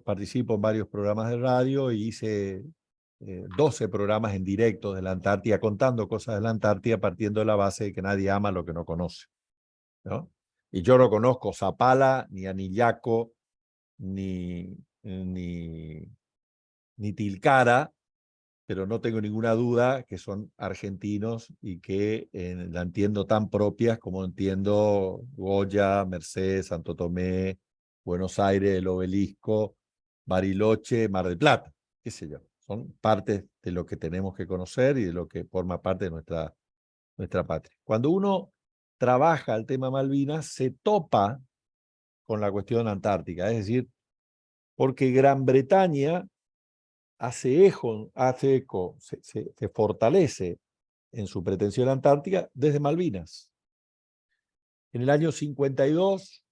participo en varios programas de radio y hice 12 programas en directo de la Antártida, contando cosas de la Antártida, partiendo de la base de que nadie ama lo que no conoce, ¿no? Y yo no conozco Zapala, ni Anillaco, ni Tilcara, pero no tengo ninguna duda que son argentinos y que la entiendo tan propias como entiendo Goya, Mercedes, Santo Tomé, Buenos Aires, el Obelisco, Bariloche, Mar del Plata, qué sé yo. Son partes de lo que tenemos que conocer y de lo que forma parte de nuestra patria. Cuando uno trabaja el tema Malvinas, se topa con la cuestión antártica, es decir, porque Gran Bretaña hace eco, se fortalece en su pretensión antártica desde Malvinas. En el año 52,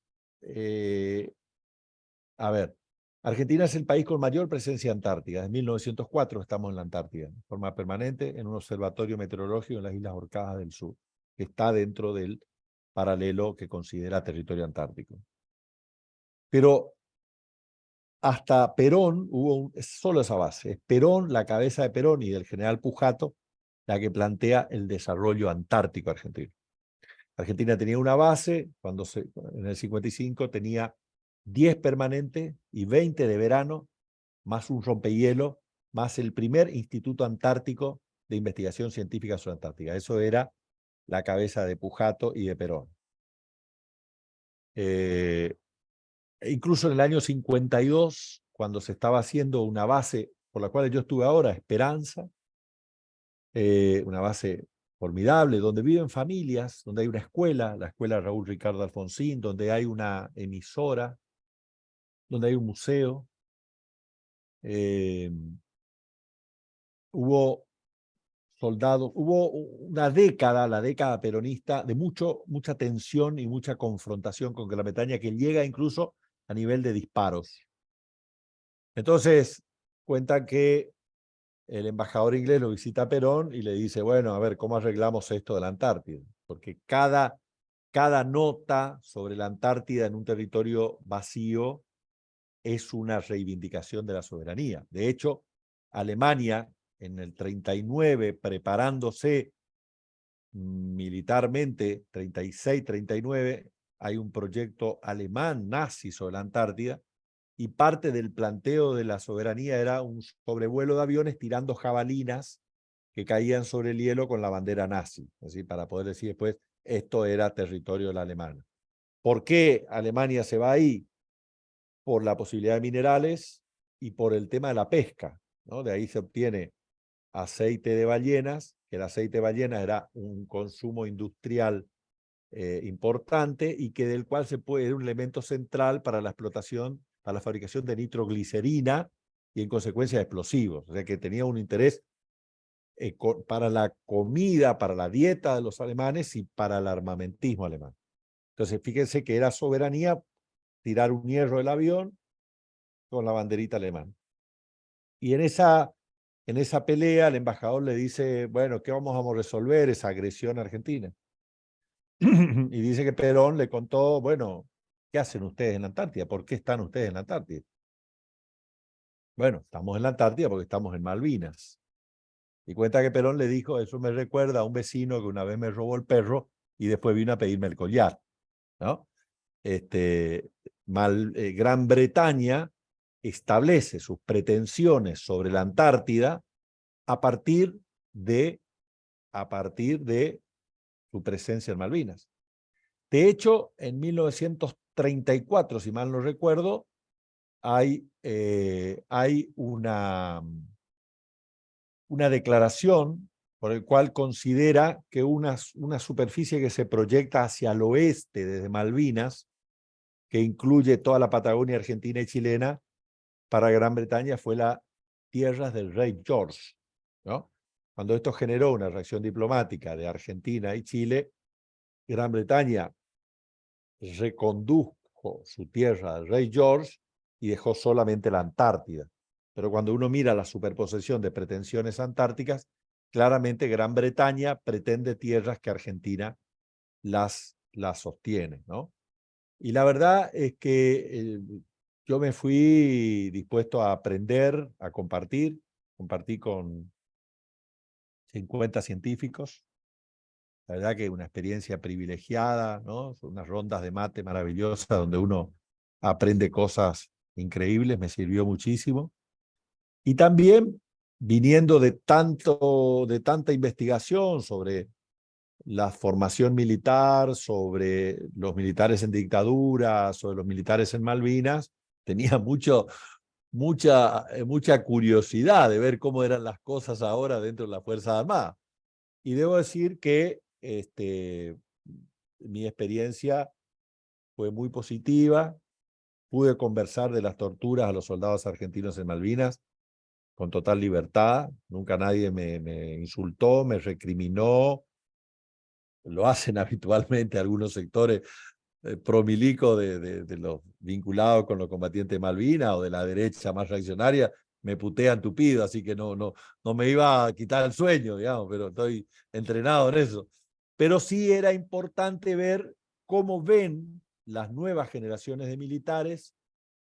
Argentina es el país con mayor presencia antártica. Desde 1904 estamos en la Antártida, de forma permanente, en un observatorio meteorológico en las Islas Orcadas del Sur, que está dentro del paralelo que considera territorio antártico. Pero hasta Perón hubo solo esa base. Es Perón, la cabeza de Perón y del general Pujato, la que plantea el desarrollo antártico argentino. Argentina tenía una base, en el 55 tenía 10 permanentes y 20 de verano, más un rompehielo, más el primer Instituto Antártico de Investigación Científica sobre Antártica. Eso era la cabeza de Pujato y de Perón. Incluso en el año 52, cuando se estaba haciendo una base por la cual yo estuve ahora, Esperanza, una base formidable, donde viven familias, donde hay una escuela, la escuela Raúl Ricardo Alfonsín, donde hay una emisora, donde hay un museo. Hubo soldados, hubo una década, la década peronista, de mucha tensión y mucha confrontación con Gran Bretaña, que llega incluso a nivel de disparos. Entonces, cuentan que el embajador inglés lo visita a Perón y le dice, bueno, a ver, ¿cómo arreglamos esto de la Antártida? Porque cada cada nota sobre la Antártida en un territorio vacío es una reivindicación de la soberanía. De hecho, Alemania en el 39, preparándose militarmente, 36, 39, hay un proyecto alemán nazi sobre la Antártida, y parte del planteo de la soberanía era un sobrevuelo de aviones tirando jabalinas que caían sobre el hielo con la bandera nazi, así para poder decir después, esto era territorio de la Alemania. ¿Por qué Alemania se va ahí? Por la posibilidad de minerales y por el tema de la pesca, ¿no? De ahí se obtiene aceite de ballenas, que el aceite de ballenas era un consumo industrial importante y que del cual se puede ser un elemento central para la explotación, para la fabricación de nitroglicerina y en consecuencia de explosivos. O sea que tenía un interés para la comida, para la dieta de los alemanes y para el armamentismo alemán. Entonces fíjense que era soberanía tirar un hierro del avión con la banderita alemana. Y en esa pelea el embajador le dice, bueno, ¿qué vamos a resolver esa agresión argentina? Y dice que Perón le contó, bueno, ¿qué hacen ustedes en la Antártida? ¿Por qué están ustedes en la Antártida? Bueno, estamos en la Antártida porque estamos en Malvinas. Y cuenta que Perón le dijo, eso me recuerda a un vecino que una vez me robó el perro y después vino a pedirme el collar, ¿no? Gran Bretaña establece sus pretensiones sobre la Antártida a partir de su presencia en Malvinas. De hecho, en 1934, si mal no recuerdo, hay una declaración por el cual considera que una superficie que se proyecta hacia el oeste desde Malvinas, que incluye toda la Patagonia argentina y chilena, para Gran Bretaña fue las tierras del rey George, ¿no? Cuando esto generó una reacción diplomática de Argentina y Chile, Gran Bretaña recondujo su tierra al rey George y dejó solamente la Antártida. Pero cuando uno mira la superposición de pretensiones antárticas, claramente Gran Bretaña pretende tierras que Argentina las sostiene, ¿no? Y la verdad es que yo me fui dispuesto a aprender, a compartí con 50 científicos. La verdad que una experiencia privilegiada, ¿no? Son unas rondas de mate maravillosas donde uno aprende cosas increíbles, me sirvió muchísimo. Y también viniendo de tanta investigación sobre la formación militar, sobre los militares en dictadura, sobre los militares en Malvinas, tenía mucha curiosidad de ver cómo eran las cosas ahora dentro de las Fuerzas Armadas. Y debo decir que mi experiencia fue muy positiva. Pude conversar de las torturas a los soldados argentinos en Malvinas con total libertad. Nunca nadie me insultó, me recriminó. Lo hacen habitualmente algunos sectores pro-milico de los vinculados con los combatientes de Malvinas o de la derecha más reaccionaria, me putean tupido, así que no me iba a quitar el sueño, digamos, pero estoy entrenado en eso. Pero sí era importante ver cómo ven las nuevas generaciones de militares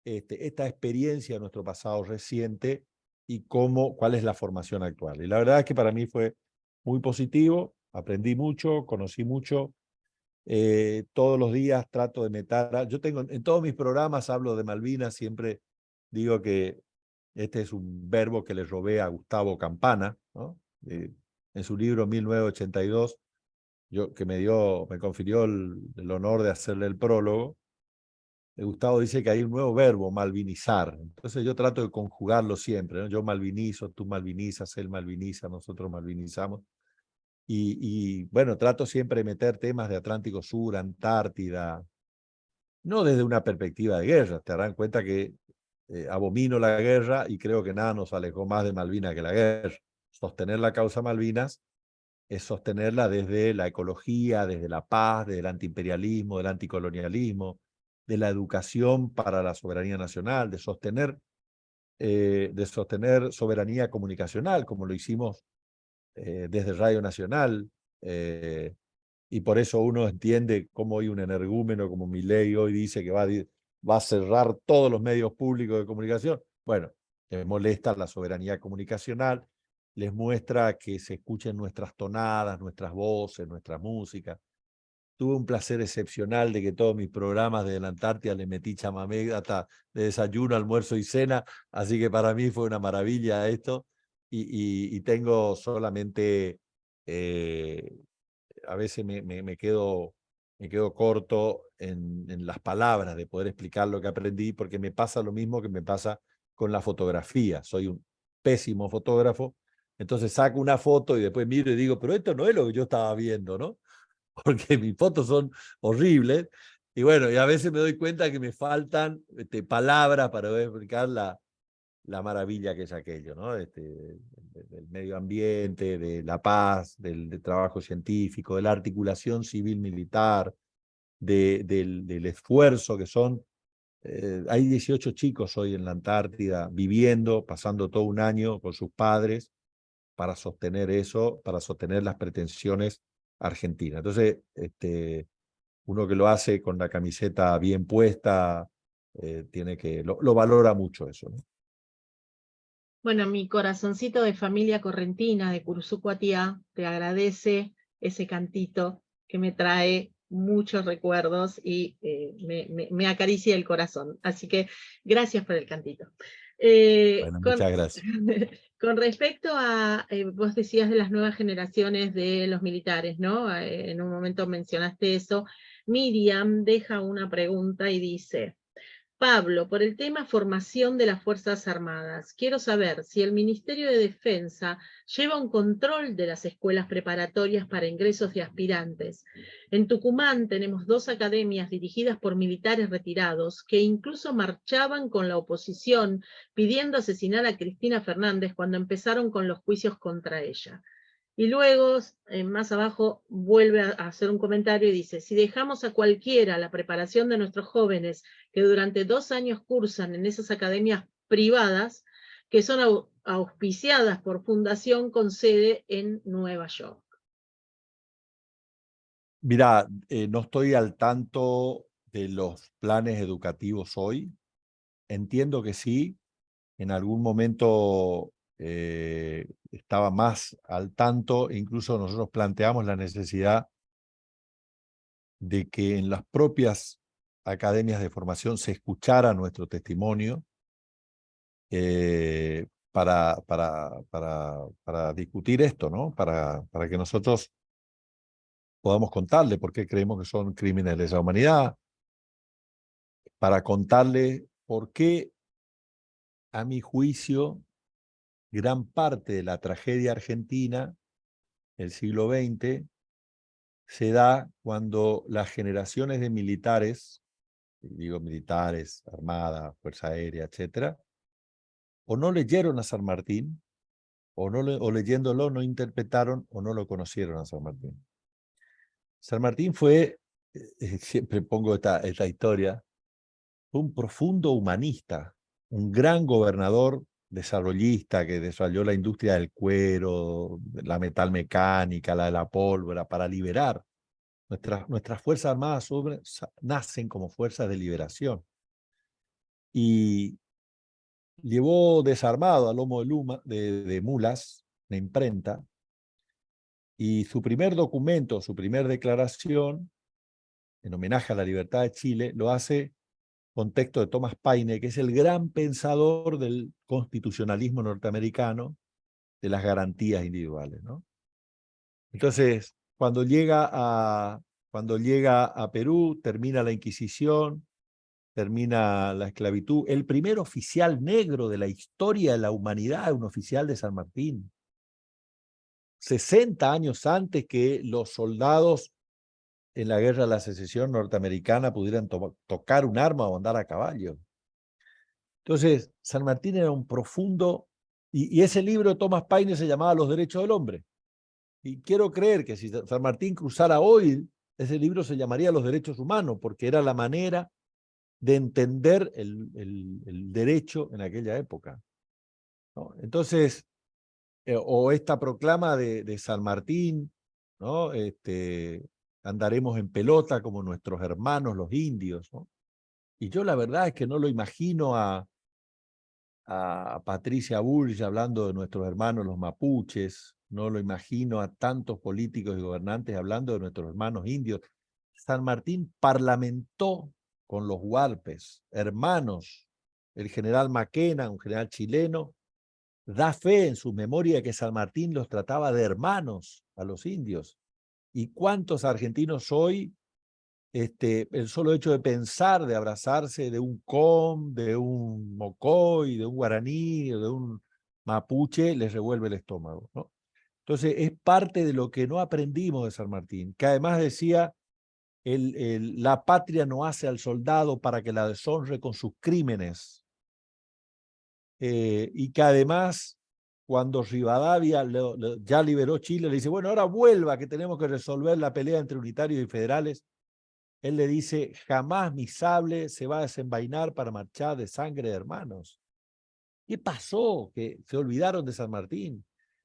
esta experiencia de nuestro pasado reciente y cuál es la formación actual. Y la verdad es que para mí fue muy positivo, aprendí mucho, conocí mucho. Todos los días trato de meter, yo tengo en todos mis programas hablo de Malvinas, siempre digo que este es un verbo que le robé a Gustavo Campana, ¿no? En su libro 1982, que me confirió el honor de hacerle el prólogo. Gustavo dice que hay un nuevo verbo, malvinizar. Entonces yo trato de conjugarlo siempre, ¿no? Yo malvinizo, tú malvinizas, él malviniza, nosotros malvinizamos. Y bueno, trato siempre de meter temas de Atlántico Sur, Antártida, no desde una perspectiva de guerra. Te darán cuenta que abomino la guerra y creo que nada nos alejó más de Malvinas que la guerra. Sostener la causa Malvinas es sostenerla desde la ecología, desde la paz, desde el antiimperialismo, del anticolonialismo, de la educación para la soberanía nacional, de sostener soberanía comunicacional, como lo hicimos desde Radio Nacional, y por eso uno entiende cómo hoy un energúmeno como Milei hoy dice que va a cerrar todos los medios públicos de comunicación. Bueno, les molesta la soberanía comunicacional, les muestra que se escuchen nuestras tonadas, nuestras voces, nuestra música. Tuve un placer excepcional de que todos mis programas de la Antártida le metí chamamé hasta de desayuno, almuerzo y cena, así que para mí fue una maravilla esto, y tengo solamente, a veces me quedo corto en las palabras de poder explicar lo que aprendí, porque me pasa lo mismo que me pasa con la fotografía. Soy un pésimo fotógrafo, entonces saco una foto y después miro y digo, pero esto no es lo que yo estaba viendo, ¿no? Porque mis fotos son horribles, y bueno, y a veces me doy cuenta que me faltan palabras para poder explicar la maravilla que es aquello, ¿no? Del medio ambiente, de la paz, del trabajo científico, de la articulación civil-militar, del esfuerzo que son. Hay 18 chicos hoy en la Antártida viviendo, pasando todo un año con sus padres para sostener eso, para sostener las pretensiones argentinas. Entonces, uno que lo hace con la camiseta bien puesta, lo valora mucho eso, ¿no? Bueno, mi corazoncito de familia correntina de Curuzucuatiá te agradece ese cantito que me trae muchos recuerdos y me acaricia el corazón. Así que gracias por el cantito. Bueno, muchas gracias. Con respecto a, vos decías de las nuevas generaciones de los militares, ¿no? En un momento mencionaste eso. Miriam deja una pregunta y dice: Pablo, por el tema formación de las Fuerzas Armadas, quiero saber si el Ministerio de Defensa lleva un control de las escuelas preparatorias para ingresos de aspirantes. En Tucumán tenemos 2 academias dirigidas por militares retirados que incluso marchaban con la oposición pidiendo asesinar a Cristina Fernández cuando empezaron con los juicios contra ella. Y luego, más abajo, vuelve a hacer un comentario y dice: si dejamos a cualquiera la preparación de nuestros jóvenes que durante 2 años cursan en esas academias privadas, que son auspiciadas por fundación con sede en Nueva York. Mirá, no estoy al tanto de los planes educativos hoy. Entiendo que sí, en algún momento estaba más al tanto, e incluso nosotros planteamos la necesidad de que en las propias academias de formación se escuchara nuestro testimonio para discutir esto, ¿no? Para que nosotros podamos contarle por qué creemos que son crímenes de lesa humanidad, para contarle por qué, a mi juicio, gran parte de la tragedia argentina del siglo XX se da cuando las generaciones de militares, digo militares, Armada, Fuerza Aérea, etcétera, o no leyeron a San Martín, o leyéndolo no interpretaron o no lo conocieron a San Martín. San Martín fue, siempre pongo esta historia, fue un profundo humanista, un gran gobernador desarrollista que desarrolló la industria del cuero, la metalmecánica, la de la pólvora, para liberar. Nuestras Fuerzas Armadas nacen como fuerzas de liberación. Y llevó desarmado a lomo de mulas, la imprenta, y su primer documento, su primer declaración, en homenaje a la libertad de Chile, lo hace con texto de Thomas Paine, que es el gran pensador del constitucionalismo norteamericano, de las garantías individuales, ¿no? Entonces, cuando llega a Perú, termina la Inquisición, termina la esclavitud. El primer oficial negro de la historia de la humanidad, un oficial de San Martín. 60 años antes que los soldados en la guerra de la secesión norteamericana pudieran tocar un arma o andar a caballo. Entonces, San Martín era un profundo, y ese libro de Thomas Paine se llamaba Los Derechos del Hombre. Y quiero creer que si San Martín cruzara hoy, ese libro se llamaría Los Derechos Humanos, porque era la manera de entender el derecho en aquella época, ¿no? Entonces, o esta proclama de San Martín, ¿no? andaremos en pelota como nuestros hermanos los indios, ¿no? Y yo la verdad es que no lo imagino a Patricia Bullrich hablando de nuestros hermanos los mapuches, no lo imagino a tantos políticos y gobernantes hablando de nuestros hermanos indios. San Martín parlamentó con los huarpes, hermanos. El general Maquena, un general chileno, da fe en su memoria que San Martín los trataba de hermanos a los indios. ¿Y cuántos argentinos hoy, el solo hecho de pensar, de abrazarse de un com, de un mocoy, de un guaraní, de un mapuche, les revuelve el estómago, ¿no? Entonces es parte de lo que no aprendimos de San Martín, que además decía, la patria no hace al soldado para que la deshonre con sus crímenes. Y que además, cuando Rivadavia ya liberó Chile, le dice, bueno, ahora vuelva, que tenemos que resolver la pelea entre unitarios y federales. Él le dice, jamás mi sable se va a desenvainar para marchar de sangre de hermanos. ¿Qué pasó? Que se olvidaron de San Martín.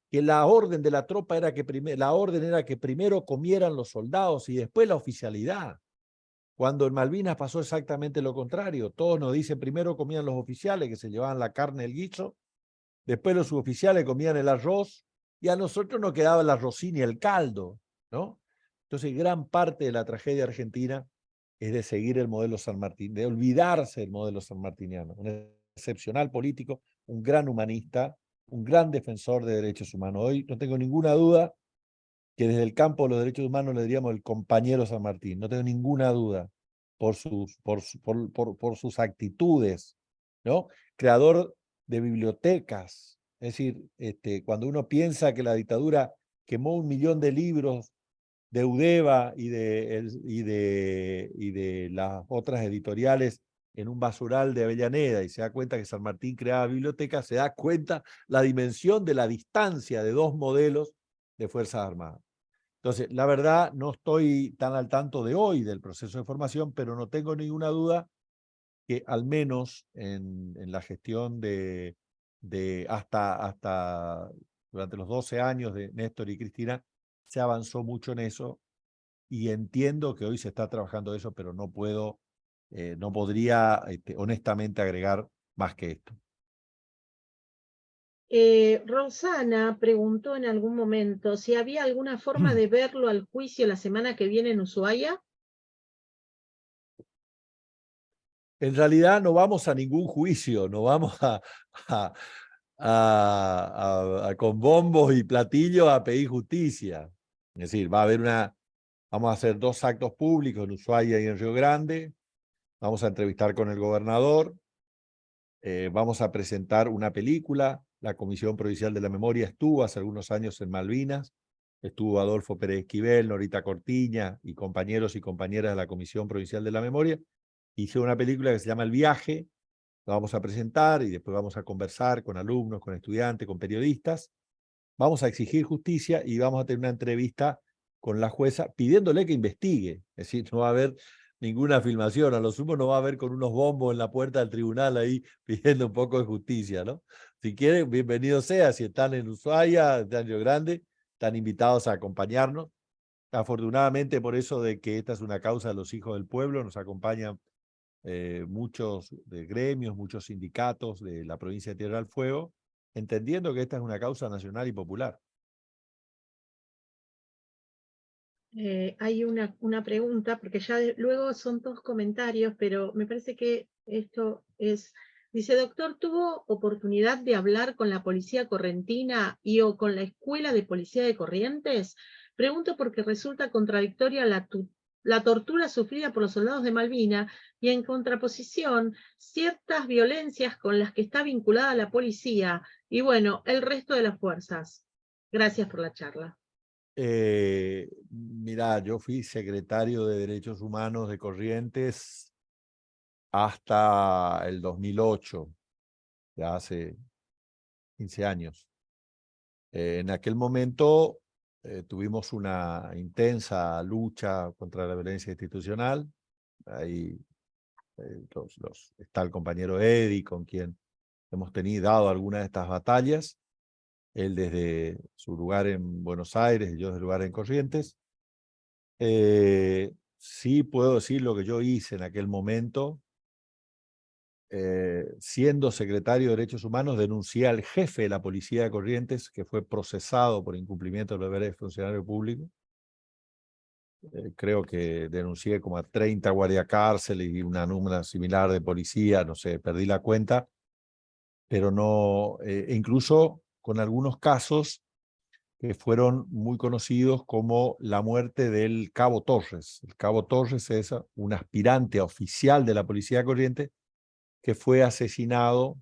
Que la orden de la tropa era que primero comieran los soldados y después la oficialidad. Cuando en Malvinas pasó exactamente lo contrario. Todos nos dicen, primero comían los oficiales que se llevaban la carne, el guiso, después los suboficiales comían el arroz y a nosotros nos quedaba el arrocín y el caldo, ¿no? Entonces, gran parte de la tragedia argentina es de seguir el modelo San Martín, de olvidarse del modelo sanmartiniano. Un excepcional político, un gran humanista, un gran defensor de derechos humanos. Hoy no tengo ninguna duda que desde el campo de los derechos humanos le diríamos el compañero San Martín. No tengo ninguna duda por sus actitudes, ¿no? Creador de bibliotecas. Es decir, cuando uno piensa que la dictadura quemó 1 millón de libros de Udeva y de las otras editoriales en un basural de Avellaneda y se da cuenta que San Martín creaba bibliotecas, se da cuenta la dimensión de la distancia de dos modelos de Fuerzas Armadas. Entonces, la verdad, no estoy tan al tanto de hoy del proceso de formación, pero no tengo ninguna duda que al menos en la gestión hasta durante los 12 años de Néstor y Cristina, se avanzó mucho en eso y entiendo que hoy se está trabajando eso, pero no podría honestamente agregar más que esto. Rosana preguntó en algún momento si había alguna forma de verlo al juicio la semana que viene en Ushuaia. En realidad no vamos a ningún juicio, no vamos con bombos y platillos a pedir justicia. Es decir, vamos a hacer 2 actos públicos en Ushuaia y en Río Grande, vamos a entrevistar con el gobernador, vamos a presentar una película. La Comisión Provincial de la Memoria estuvo hace algunos años en Malvinas, estuvo Adolfo Pérez Esquivel, Norita Cortiña y compañeros y compañeras de la Comisión Provincial de la Memoria. Hizo una película que se llama El Viaje, la vamos a presentar y después vamos a conversar con alumnos, con estudiantes, con periodistas. Vamos a exigir justicia y vamos a tener una entrevista con la jueza pidiéndole que investigue. Es decir, no va a haber ninguna filmación, a lo sumo no va a haber con unos bombos en la puerta del tribunal ahí pidiendo un poco de justicia, ¿no? Si quieren, bienvenido sea, si están en Ushuaia, están en Río Grande, están invitados a acompañarnos. Afortunadamente, por eso de que esta es una causa de los hijos del pueblo, nos acompañan muchos de gremios, muchos sindicatos de la provincia de Tierra del Fuego, entendiendo que esta es una causa nacional y popular. Hay una pregunta, porque ya luego son todos comentarios, pero me parece que esto es... Dice, doctor, ¿tuvo oportunidad de hablar con la policía correntina o con la Escuela de Policía de Corrientes? Pregunto porque resulta contradictoria la tortura sufrida por los soldados de Malvinas y en contraposición ciertas violencias con las que está vinculada la policía y bueno, el resto de las fuerzas. Gracias por la charla. Mirá, yo fui secretario de Derechos Humanos de Corrientes hasta el 2008, ya hace 15 años. En aquel momento tuvimos una intensa lucha contra la violencia institucional. Ahí está el compañero Eddie, con quien hemos dado algunas de estas batallas. Él desde su lugar en Buenos Aires y yo desde el lugar en Corrientes. Sí puedo decir lo que yo hice en aquel momento. Siendo secretario de Derechos Humanos, denuncié al jefe de la Policía de Corrientes, que fue procesado por incumplimiento de los deberes de funcionario público. Creo que denuncié como a 30 guardiacárceles y una número similar de policía, no sé, perdí la cuenta, pero no, incluso con algunos casos que fueron muy conocidos como la muerte del Cabo Torres. El Cabo Torres es un aspirante oficial de la Policía de Corrientes que fue asesinado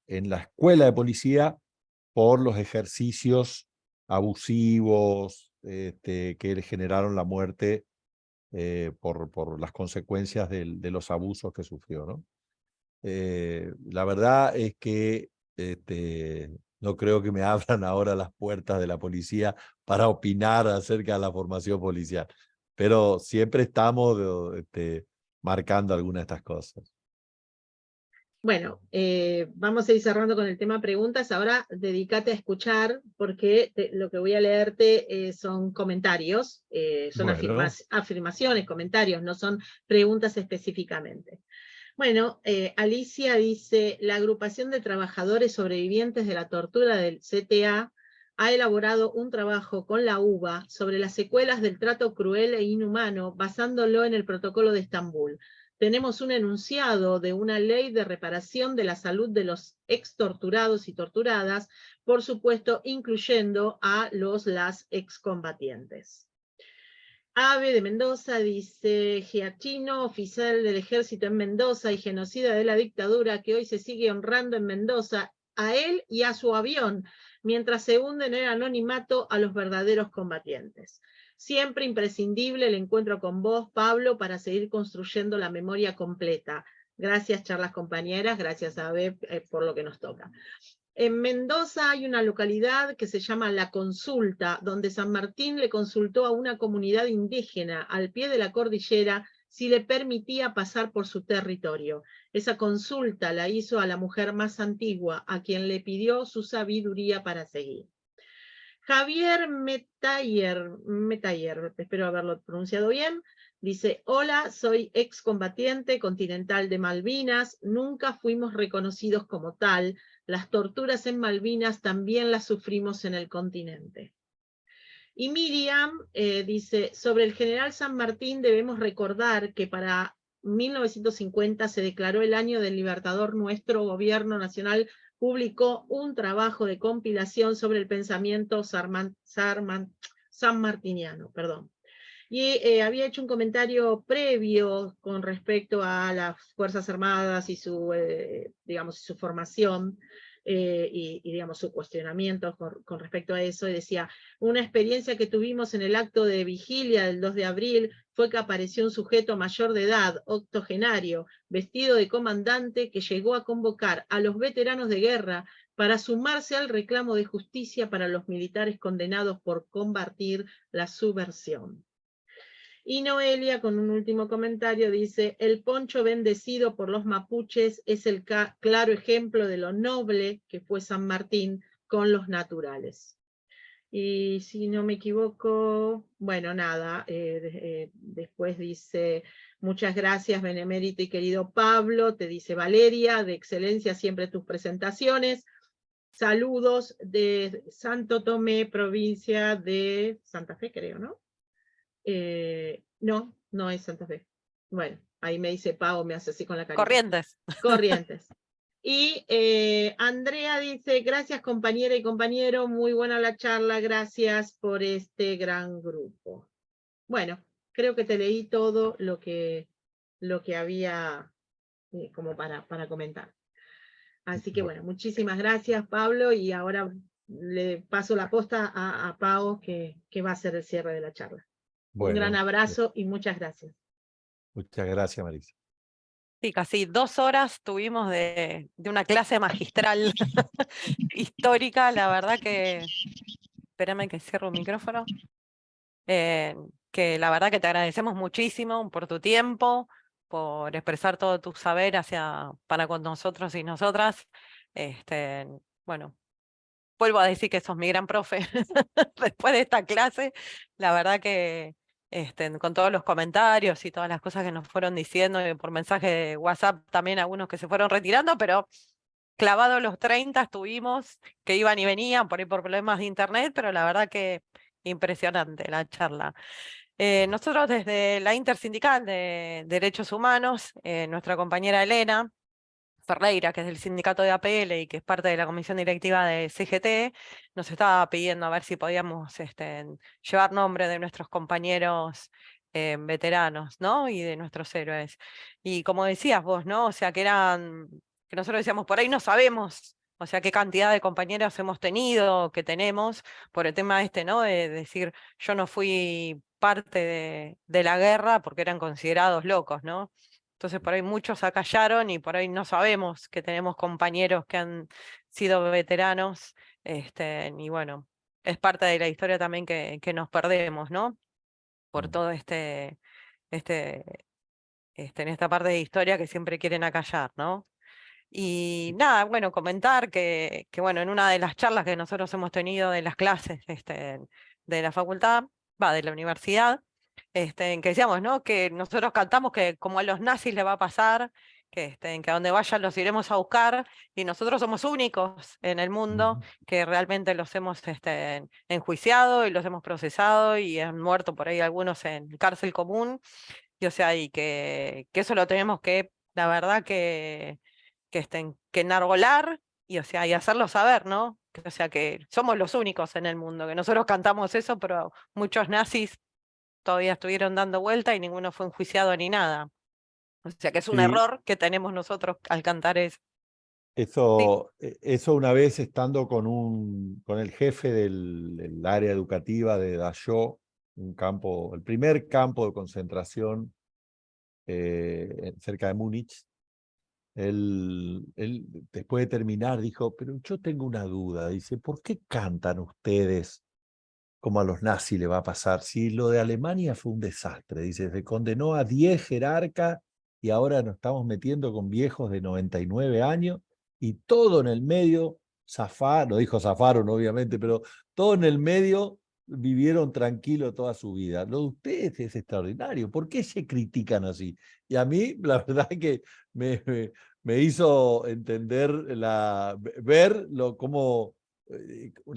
en la escuela de policía por los ejercicios abusivos que le generaron la muerte por las consecuencias de los abusos que sufrió, ¿no? La verdad es que no creo que me abran ahora las puertas de la policía para opinar acerca de la formación policial, pero siempre estamos marcando algunas de estas cosas. Bueno, vamos a ir cerrando con el tema preguntas. Ahora dedícate a escuchar porque lo que voy a leerte son comentarios, son Bueno. afirmaciones, comentarios, no son preguntas específicamente. Bueno, Alicia dice, la agrupación de trabajadores sobrevivientes de la tortura del CTA ha elaborado un trabajo con la UBA sobre las secuelas del trato cruel e inhumano basándolo en el protocolo de Estambul. Tenemos un enunciado de una ley de reparación de la salud de los extorturados y torturadas, por supuesto, incluyendo a las excombatientes. Ave de Mendoza dice, Giachino, oficial del ejército en Mendoza y genocida de la dictadura que hoy se sigue honrando en Mendoza, a él y a su avión, mientras se hunden en el anonimato a los verdaderos combatientes. Siempre imprescindible el encuentro con vos, Pablo, para seguir construyendo la memoria completa. Gracias, charlas compañeras, gracias, Ave, por lo que nos toca. En Mendoza hay una localidad que se llama La Consulta, donde San Martín le consultó a una comunidad indígena al pie de la cordillera si le permitía pasar por su territorio. Esa consulta la hizo a la mujer más antigua, a quien le pidió su sabiduría para seguir. Javier Metayer, espero haberlo pronunciado bien, dice, hola, soy excombatiente continental de Malvinas, nunca fuimos reconocidos como tal, las torturas en Malvinas también las sufrimos en el continente. Y Miriam dice, sobre el general San Martín debemos recordar que para 1950 se declaró el año del Libertador. Nuestro gobierno nacional publicó un trabajo de compilación sobre el pensamiento sanmartiniano. Y había hecho un comentario previo con respecto a las Fuerzas Armadas y su formación y digamos, su cuestionamiento con respecto a eso, y decía, una experiencia que tuvimos en el acto de vigilia del 2 de abril fue que apareció un sujeto mayor de edad, octogenario, vestido de comandante, que llegó a convocar a los veteranos de guerra para sumarse al reclamo de justicia para los militares condenados por combatir la subversión. Y Noelia, con un último comentario, dice, el poncho bendecido por los mapuches es el claro ejemplo de lo noble que fue San Martín con los naturales. Y si no me equivoco, bueno, nada, después dice, muchas gracias, benemérito y querido Pablo, te dice Valeria, de excelencia siempre tus presentaciones. Saludos de Santo Tomé, provincia de Santa Fe, creo, ¿no? No es Santa Fe. Bueno, ahí me dice Pau, me hace así con la carita. Corrientes. Corrientes. Y Andrea dice, gracias compañera y compañero, muy buena la charla, gracias por este gran grupo. Bueno, creo que te leí todo lo que había como para comentar. Así que bueno, muchísimas gracias Pablo, y ahora le paso la posta a Pau, que va a hacer el cierre de la charla. Bueno, un gran abrazo y muchas gracias. Muchas gracias, Marisa. Sí, casi 2 horas tuvimos de una clase magistral histórica, la verdad que, espérame que cierro el micrófono, que la verdad que te agradecemos muchísimo por tu tiempo, por expresar todo tu saber para con nosotros y nosotras. Bueno, vuelvo a decir que sos mi gran profe después de esta clase, la verdad que con todos los comentarios y todas las cosas que nos fueron diciendo, y por mensaje de WhatsApp también algunos que se fueron retirando, pero clavados los 30 estuvimos, que iban y venían por ahí por problemas de internet, pero la verdad que impresionante la charla. Nosotros desde la Intersindical de Derechos Humanos, nuestra compañera Elena Ferreira, que es del sindicato de APL y que es parte de la comisión directiva de CGT, nos estaba pidiendo a ver si podíamos llevar nombre de nuestros compañeros veteranos, ¿no? Y de nuestros héroes. Y como decías vos, ¿no? O sea, que nosotros decíamos, por ahí no sabemos, o sea, qué cantidad de compañeros hemos tenido, que tenemos, por el tema ¿no? De decir, yo no fui parte de la guerra porque eran considerados locos, ¿no? Entonces por ahí muchos acallaron y por ahí no sabemos que tenemos compañeros que han sido veteranos, y bueno, es parte de la historia también que nos perdemos, ¿no? Por todo este, en esta parte de historia que siempre quieren acallar, ¿no? Y nada, bueno, comentar que bueno, en una de las charlas que nosotros hemos tenido de las clases de la facultad, de la universidad, en que decíamos, ¿no? Que nosotros cantamos que como a los nazis le va a pasar, que a donde vayan los iremos a buscar, y nosotros somos únicos en el mundo que realmente los hemos enjuiciado y los hemos procesado y han muerto por ahí algunos en cárcel común, y o sea, y que eso lo tenemos que, la verdad que enarbolar y, o sea, y hacerlo saber, ¿no? O sea, que somos los únicos en el mundo, que nosotros cantamos eso, pero muchos nazis todavía estuvieron dando vuelta y ninguno fue enjuiciado ni nada. O sea, que es un Sí, error que tenemos nosotros al cantar eso. Sí. eso una vez estando con el jefe del área educativa de Dachau, el primer campo de concentración cerca de Múnich. Él, después de terminar, dijo, pero yo tengo una duda. Dice, ¿por qué cantan ustedes como a los nazis le va a pasar? Si lo de Alemania fue un desastre. Dice, se condenó a 10 jerarcas y ahora nos estamos metiendo con viejos de 99 años y todo en el medio, no dijo zafaron obviamente, pero todo en el medio vivieron tranquilo toda su vida. Lo de ustedes es extraordinario. ¿Por qué se critican así? Y a mí, la verdad es que me hizo entender, cómo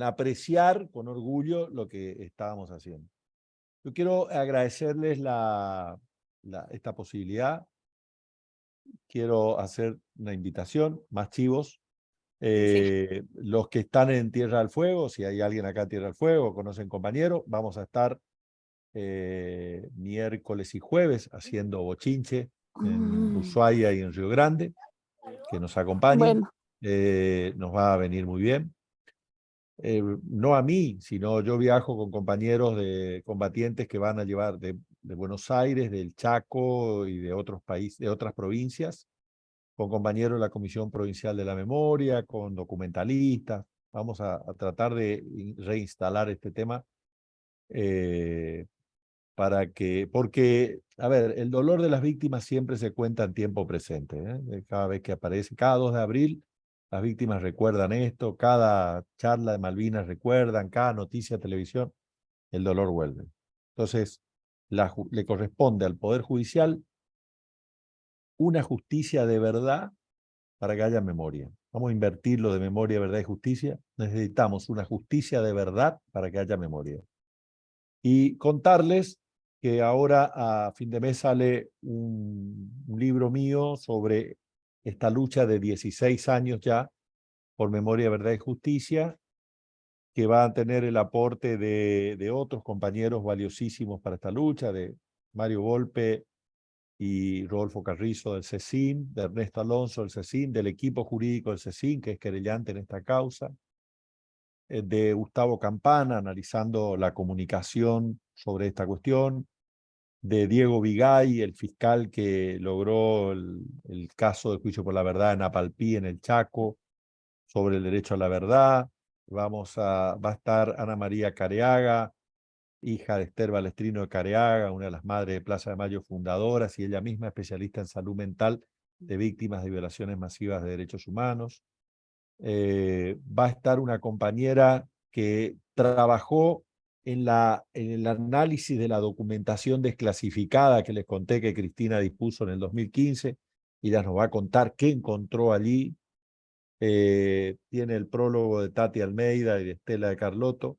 apreciar con orgullo lo que estábamos haciendo. Yo quiero agradecerles esta posibilidad. Quiero hacer una invitación, más chivos. Sí. Los que están en Tierra del Fuego, si hay alguien acá en Tierra del Fuego, conocen compañeros, vamos a estar miércoles y jueves haciendo bochinche en Ushuaia y en Río Grande, que nos acompañen. Bueno, Nos va a venir muy bien. No a mí, sino yo viajo con compañeros de combatientes que van a llevar de Buenos Aires, del Chaco y de otros países, de otras provincias, con compañeros de la Comisión Provincial de la Memoria, con documentalistas. Vamos a tratar de reinstalar este tema porque, a ver, el dolor de las víctimas siempre se cuenta en tiempo presente, ¿eh? Cada vez que aparece, cada 2 de abril, las víctimas recuerdan esto, cada charla de Malvinas recuerdan, cada noticia de televisión, el dolor vuelve. Entonces, le corresponde al Poder Judicial una justicia de verdad para que haya memoria. Vamos a invertirlo de memoria, verdad y justicia. Necesitamos una justicia de verdad para que haya memoria. Y contarles que ahora a fin de mes sale un libro mío sobre esta lucha de 16 años ya por memoria, verdad y justicia, que va a tener el aporte de otros compañeros valiosísimos para esta lucha, de Mario Volpe y Rodolfo Carrizo del CECIN, de Ernesto Alonso del CECIN, del equipo jurídico del CECIN, que es querellante en esta causa, de Gustavo Campana, analizando la comunicación sobre esta cuestión, de Diego Vigay, el fiscal que logró el caso de juicio por la verdad en Apalpí, en el Chaco, sobre el derecho a la verdad. Va a estar Ana María Careaga, hija de Esther Balestrino de Careaga, una de las madres de Plaza de Mayo fundadoras, y ella misma especialista en salud mental de víctimas de violaciones masivas de derechos humanos. Va a estar una compañera que trabajó en el análisis de la documentación desclasificada que les conté que Cristina dispuso en el 2015, y ella nos va a contar qué encontró allí. Tiene el prólogo de Tati Almeida y de Estela de Carlotto,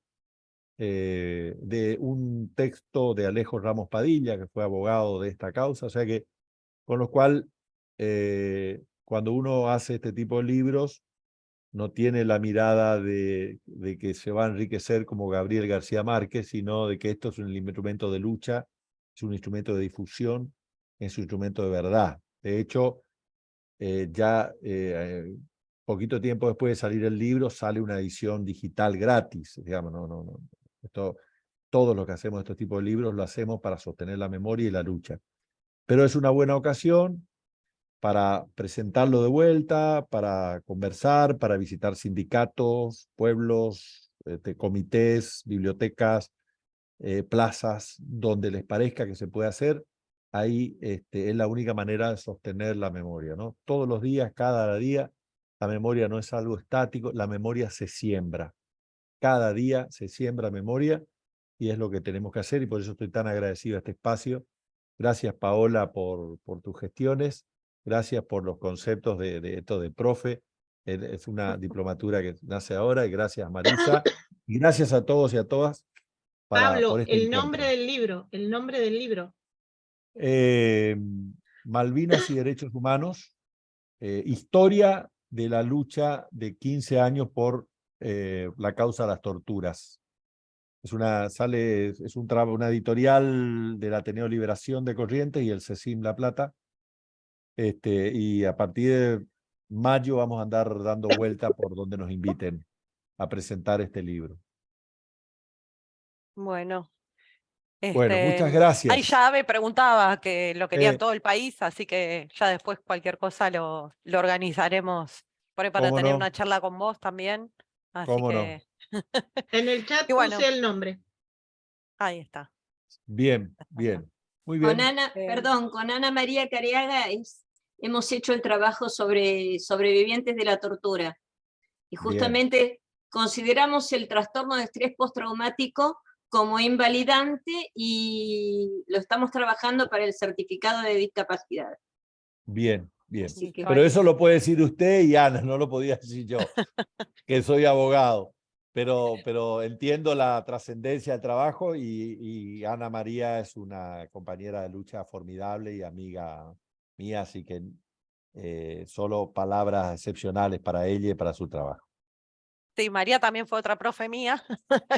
de un texto de Alejo Ramos Padilla, que fue abogado de esta causa, o sea que, con lo cual, cuando uno hace este tipo de libros, no tiene la mirada de que se va a enriquecer como Gabriel García Márquez, sino de que esto es un instrumento de lucha, es un instrumento de difusión, es un instrumento de verdad. De hecho, poquito tiempo después de salir el libro, sale una edición digital gratis, digamos, no. Todo lo que hacemos de este tipo de libros lo hacemos para sostener la memoria y la lucha. Pero es una buena ocasión para presentarlo de vuelta, para conversar, para visitar sindicatos, pueblos, comités, bibliotecas, plazas, donde les parezca que se puede hacer. Ahí es la única manera de sostener la memoria, ¿no? Todos los días, cada día, la memoria no es algo estático, la memoria se siembra. Cada día se siembra memoria y es lo que tenemos que hacer, y por eso estoy tan agradecido a este espacio. Gracias, Paola, por tus gestiones. Gracias por los conceptos de esto de profe. Es una diplomatura que nace ahora, y gracias, Marisa. Y gracias a todos y a todas Pablo, por este el nombre encuentro. del libro. Malvinas y Derechos Humanos, historia de la lucha de 15 años por la causa de las torturas. Es una editorial del Ateneo Liberación de Corrientes y el CECIM La Plata. Y a partir de mayo vamos a andar dando vuelta por donde nos inviten a presentar este libro. Bueno. Bueno, muchas Ahí gracias. ya me preguntaba que lo quería todo el país, así que ya después cualquier cosa lo organizaremos por ahí para ¿Cómo tener no? una charla con vos también. Así ¿Cómo no? que, En el chat y bueno, puse el nombre. ahí está. Bien, Está. bien. Muy Con bien. Ana, perdón, con Ana María Cariaga hemos hecho el trabajo sobre sobrevivientes de la tortura. Y justamente consideramos el trastorno de estrés postraumático como invalidante y lo estamos trabajando para el certificado de discapacidad. Bien, bien. Así que, Pero eso lo puede decir usted y Ana, no lo podía decir yo, que soy abogado. Pero entiendo la trascendencia del trabajo, y Ana María es una compañera de lucha formidable y amiga mía, así que solo palabras excepcionales para ella y para su trabajo. Sí, María también fue otra profe mía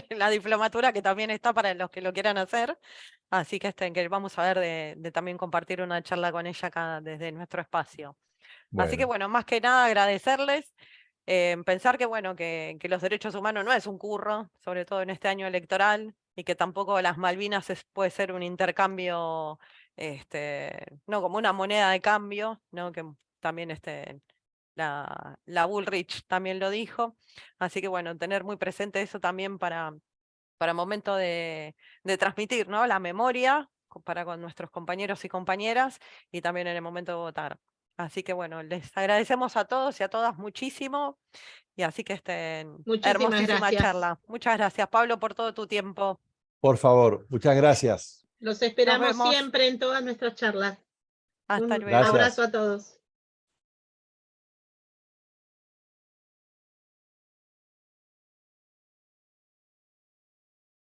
en la diplomatura, que también está para los que lo quieran hacer. Así que, que vamos a ver de también compartir una charla con ella acá desde nuestro espacio. Así que bueno, más que nada agradecerles. Pensar que bueno, que los derechos humanos no es un curro, sobre todo en este año electoral, y que tampoco las Malvinas puede ser un intercambio, no como una moneda de cambio, ¿no? Que también la Bullrich también lo dijo. Así que bueno, tener muy presente eso también para momento de transmitir, ¿no? La memoria para con nuestros compañeros y compañeras, y también en el momento de votar. Así que bueno, les agradecemos a todos y a todas muchísimo, y así que Muchísimas hermosísima gracias. charla. Muchas gracias, Pablo, por todo tu tiempo. Por favor, muchas gracias. Los esperamos vemos. siempre en todas nuestras charlas. Hasta Un luego. abrazo a todos.